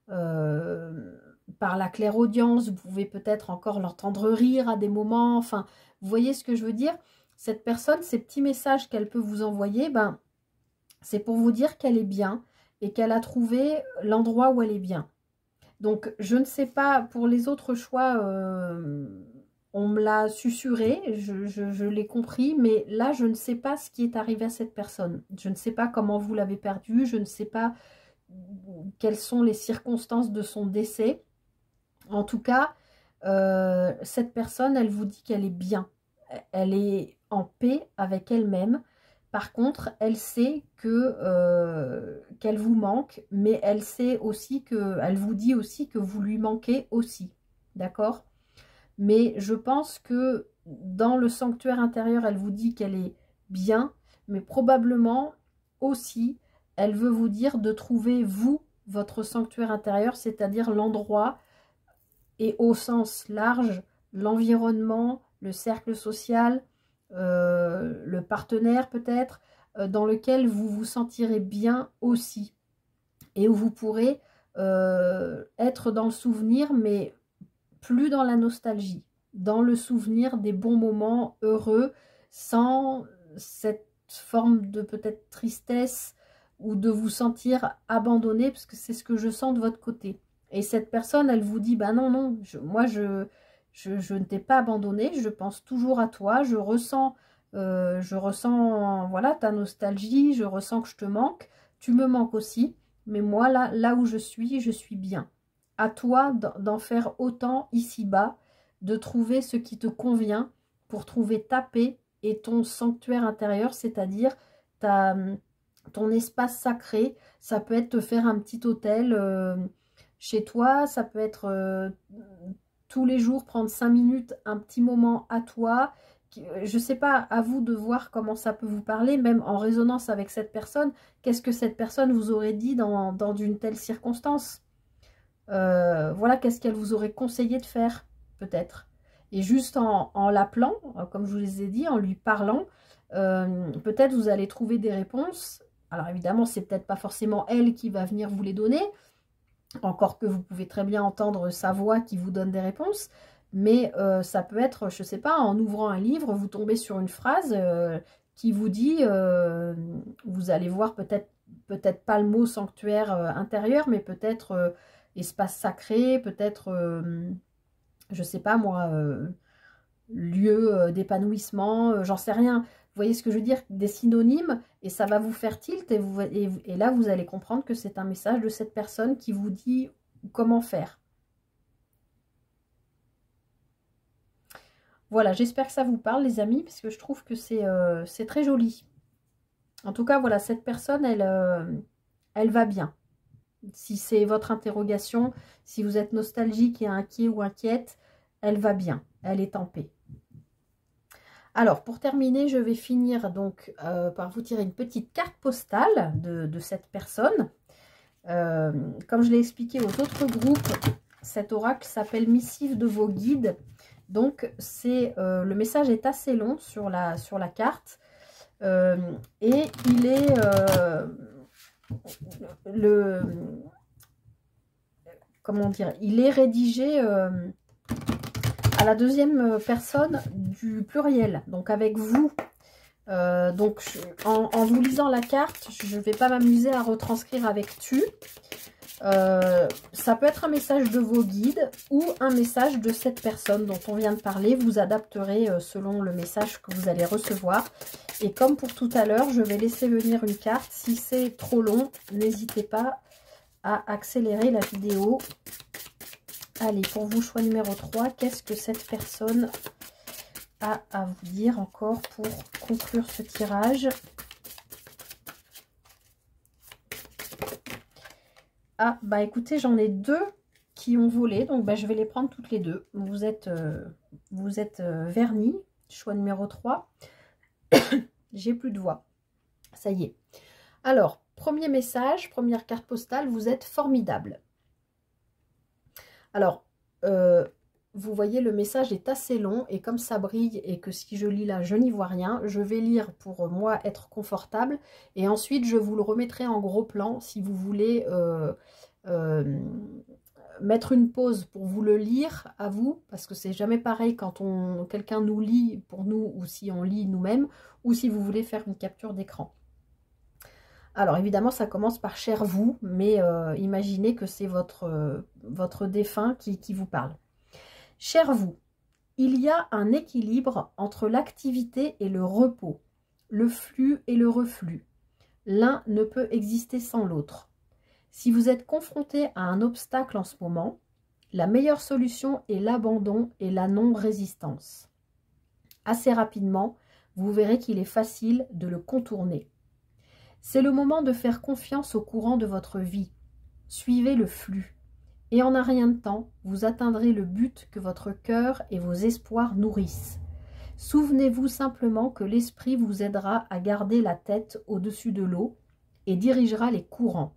A: la clairaudience. Vous pouvez peut-être encore l'entendre rire à des moments. Enfin, vous voyez ce que je veux dire? Cette personne, ces petits messages qu'elle peut vous envoyer, ben, c'est pour vous dire qu'elle est bien et qu'elle a trouvé l'endroit où elle est bien. Donc, je ne sais pas, pour les autres choix, on me l'a susurré, je l'ai compris, mais là, je ne sais pas ce qui est arrivé à cette personne. Je ne sais pas comment vous l'avez perdue, je ne sais pas quelles sont les circonstances de son décès. En tout cas, cette personne, elle vous dit qu'elle est bien. Elle est en paix avec elle-même. Par contre, elle sait qu'elle vous manque, mais elle sait aussi elle vous dit aussi que vous lui manquez aussi. D'accord? Mais je pense que dans le sanctuaire intérieur, elle vous dit qu'elle est bien, mais probablement aussi, elle veut vous dire de trouver, vous, votre sanctuaire intérieur, c'est-à-dire l'endroit, et au sens large, l'environnement, le cercle social, le partenaire peut-être, dans lequel vous vous sentirez bien aussi. Et où vous pourrez être dans le souvenir, mais plus dans la nostalgie, dans le souvenir des bons moments heureux, sans cette forme de peut-être tristesse ou de vous sentir abandonné, parce que c'est ce que je sens de votre côté. Et cette personne, elle vous dit, bah non, non, moi je ne t'ai pas abandonné, je pense toujours à toi, je ressens voilà, ta nostalgie, je ressens que je te manque, tu me manques aussi, mais moi là où je suis bien. À toi d'en faire autant ici-bas, de trouver ce qui te convient pour trouver ta paix et ton sanctuaire intérieur, c'est-à-dire ton espace sacré. Ça peut être te faire un petit hôtel chez toi, ça peut être tous les jours prendre 5 minutes, un petit moment à toi. Je ne sais pas, à vous de voir comment ça peut vous parler, même en résonance avec cette personne. Qu'est-ce que cette personne vous aurait dit dans une telle circonstance? Voilà, qu'est-ce qu'elle vous aurait conseillé de faire, peut-être. Et juste en l'appelant, comme je vous les ai dit, en lui parlant, peut-être vous allez trouver des réponses. Alors évidemment, c'est peut-être pas forcément elle qui va venir vous les donner, encore que vous pouvez très bien entendre sa voix qui vous donne des réponses, mais ça peut être, je sais pas, en ouvrant un livre, vous tombez sur une phrase qui vous dit, vous allez voir peut-être pas le mot sanctuaire intérieur, mais peut-être espace sacré, peut-être, je sais pas moi, lieu d'épanouissement, j'en sais rien. Vous voyez ce que je veux dire? Des synonymes, et ça va vous faire tilt, et là, vous allez comprendre que c'est un message de cette personne qui vous dit comment faire. Voilà, j'espère que ça vous parle, les amis, parce que je trouve que c'est très joli. En tout cas, voilà, cette personne, elle va bien. Si c'est votre interrogation, si vous êtes nostalgique et inquiet ou inquiète, elle va bien, elle est en paix. Alors, pour terminer, je vais finir donc par vous tirer une petite carte postale de cette personne. Comme je l'ai expliqué aux autres groupes, cet oracle s'appelle Missive de vos guides. Donc, le message est assez long sur la carte. Et il est... comment dire, il est rédigé à la deuxième personne du pluriel, donc avec vous. Donc en vous lisant la carte, je ne vais pas m'amuser à retranscrire avec tu. Ça peut être un message de vos guides ou un message de cette personne dont on vient de parler. Vous adapterez selon le message que vous allez recevoir. Et comme pour tout à l'heure, je vais laisser venir une carte. Si c'est trop long, n'hésitez pas à accélérer la vidéo. Allez, pour vous, choix numéro 3, qu'est-ce que cette personne a à vous dire encore pour conclure ce tirage? Ah, bah écoutez, j'en ai deux qui ont volé, donc bah, je vais les prendre toutes les deux. Vous êtes vernis, choix numéro 3. J'ai plus de voix. Ça y est. Alors, premier message, première carte postale, vous êtes formidable. Alors, vous voyez, le message est assez long et comme ça brille et que si je lis là, je n'y vois rien, je vais lire pour moi être confortable et ensuite je vous le remettrai en gros plan si vous voulez mettre une pause pour vous le lire à vous, parce que c'est jamais pareil quand quelqu'un nous lit pour nous ou si on lit nous-mêmes ou si vous voulez faire une capture d'écran. Alors évidemment ça commence par cher vous, mais imaginez que c'est votre défunt qui vous parle. Cher vous, il y a un équilibre entre l'activité et le repos, le flux et le reflux. L'un ne peut exister sans l'autre. Si vous êtes confronté à un obstacle en ce moment, la meilleure solution est l'abandon et la non-résistance. Assez rapidement, vous verrez qu'il est facile de le contourner. C'est le moment de faire confiance au courant de votre vie. Suivez le flux. Et en un rien de temps, vous atteindrez le but que votre cœur et vos espoirs nourrissent. Souvenez-vous simplement que l'esprit vous aidera à garder la tête au-dessus de l'eau et dirigera les courants.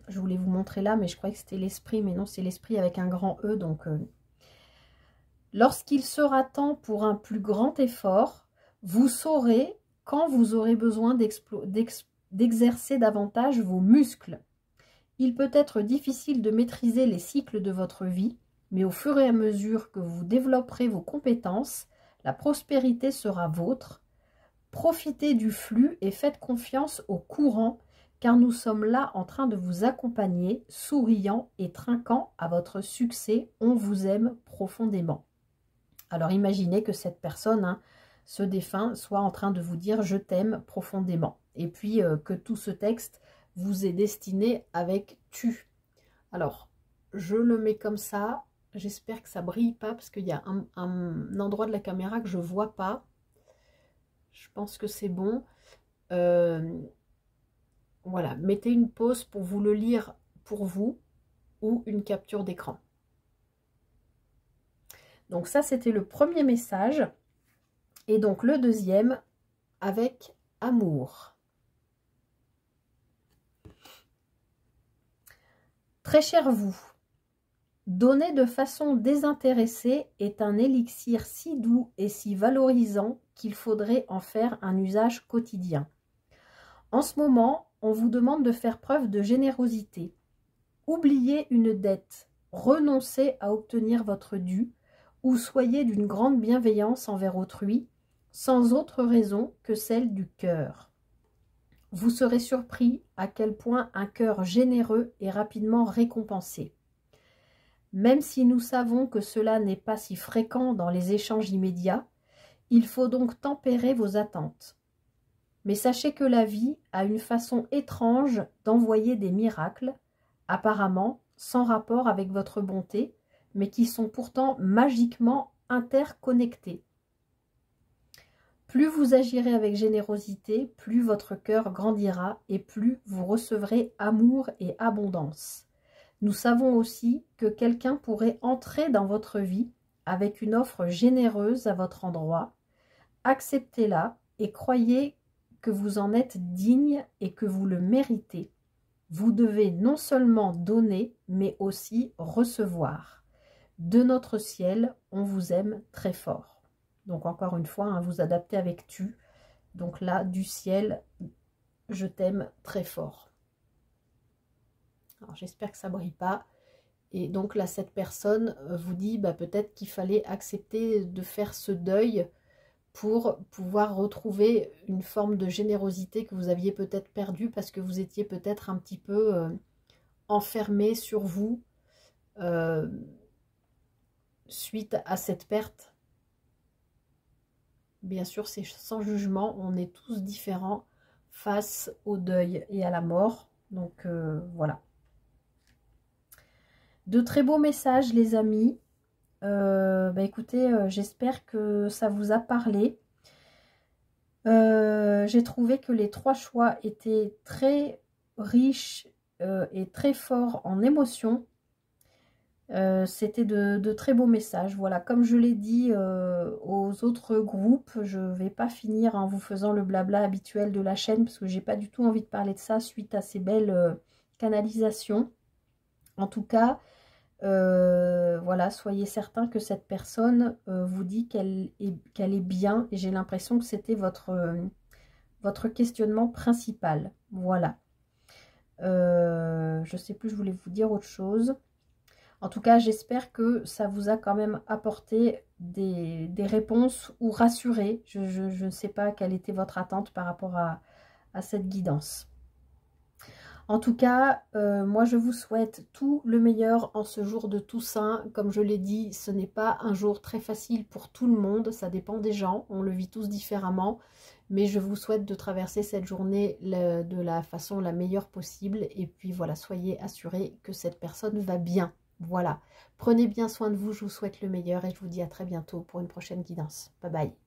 A: Je voulais vous montrer là, mais je croyais que c'était l'esprit, mais non, c'est l'esprit avec un grand E. Donc, lorsqu'il sera temps pour un plus grand effort, vous saurez quand vous aurez besoin d'exercer davantage vos muscles. Il peut être difficile de maîtriser les cycles de votre vie, mais au fur et à mesure que vous développerez vos compétences, la prospérité sera vôtre. Profitez du flux et faites confiance au courant, car nous sommes là en train de vous accompagner, souriant et trinquant à votre succès. On vous aime profondément. Alors imaginez que cette personne, ce défunt, soit en train de vous dire « je t'aime profondément ». Et puis que tout ce texte vous est destiné avec tu. Alors, je le mets comme ça. J'espère que ça brille pas parce qu'il y a un endroit de la caméra que je vois pas. Je pense que c'est bon. Voilà, mettez une pause pour vous le lire pour vous ou une capture d'écran. Donc ça, c'était le premier message. Et donc le deuxième, avec amour. Très cher vous, donner de façon désintéressée est un élixir si doux et si valorisant qu'il faudrait en faire un usage quotidien. En ce moment, on vous demande de faire preuve de générosité. Oubliez une dette, renoncez à obtenir votre dû ou soyez d'une grande bienveillance envers autrui, sans autre raison que celle du cœur. Vous serez surpris à quel point un cœur généreux est rapidement récompensé. Même si nous savons que cela n'est pas si fréquent dans les échanges immédiats, il faut donc tempérer vos attentes. Mais sachez que la vie a une façon étrange d'envoyer des miracles, apparemment sans rapport avec votre bonté, mais qui sont pourtant magiquement interconnectés. Plus vous agirez avec générosité, plus votre cœur grandira et plus vous recevrez amour et abondance. Nous savons aussi que quelqu'un pourrait entrer dans votre vie avec une offre généreuse à votre endroit. Acceptez-la et croyez que vous en êtes digne et que vous le méritez. Vous devez non seulement donner, mais aussi recevoir. De notre ciel, on vous aime très fort. Donc encore une fois, vous adaptez avec tu. Donc là, du ciel, je t'aime très fort. Alors j'espère que ça ne brille pas. Et donc là, cette personne vous dit peut-être qu'il fallait accepter de faire ce deuil pour pouvoir retrouver une forme de générosité que vous aviez peut-être perdue parce que vous étiez peut-être un petit peu enfermé sur vous suite à cette perte. Bien sûr, c'est sans jugement, on est tous différents face au deuil et à la mort. Donc voilà. De très beaux messages les amis. Écoutez, j'espère que ça vous a parlé. J'ai trouvé que les 3 choix étaient très riches et très forts en émotions. C'était de très beaux messages. Voilà, comme je l'ai dit aux autres groupes, je ne vais pas finir en vous faisant le blabla habituel de la chaîne parce que j'ai pas du tout envie de parler de ça suite à ces belles canalisations. En tout cas, voilà, soyez certain que cette personne vous dit qu'elle est bien et j'ai l'impression que c'était votre questionnement principal. Voilà. Je sais plus, je voulais vous dire autre chose. En tout cas, j'espère que ça vous a quand même apporté des réponses ou rassuré. Je ne sais pas quelle était votre attente par rapport à cette guidance. En tout cas, moi je vous souhaite tout le meilleur en ce jour de Toussaint. Comme je l'ai dit, ce n'est pas un jour très facile pour tout le monde, ça dépend des gens, on le vit tous différemment. Mais je vous souhaite de traverser cette journée de la façon la meilleure possible. Et puis voilà, soyez assurés que cette personne va bien. Voilà, prenez bien soin de vous, je vous souhaite le meilleur et je vous dis à très bientôt pour une prochaine guidance. Bye bye.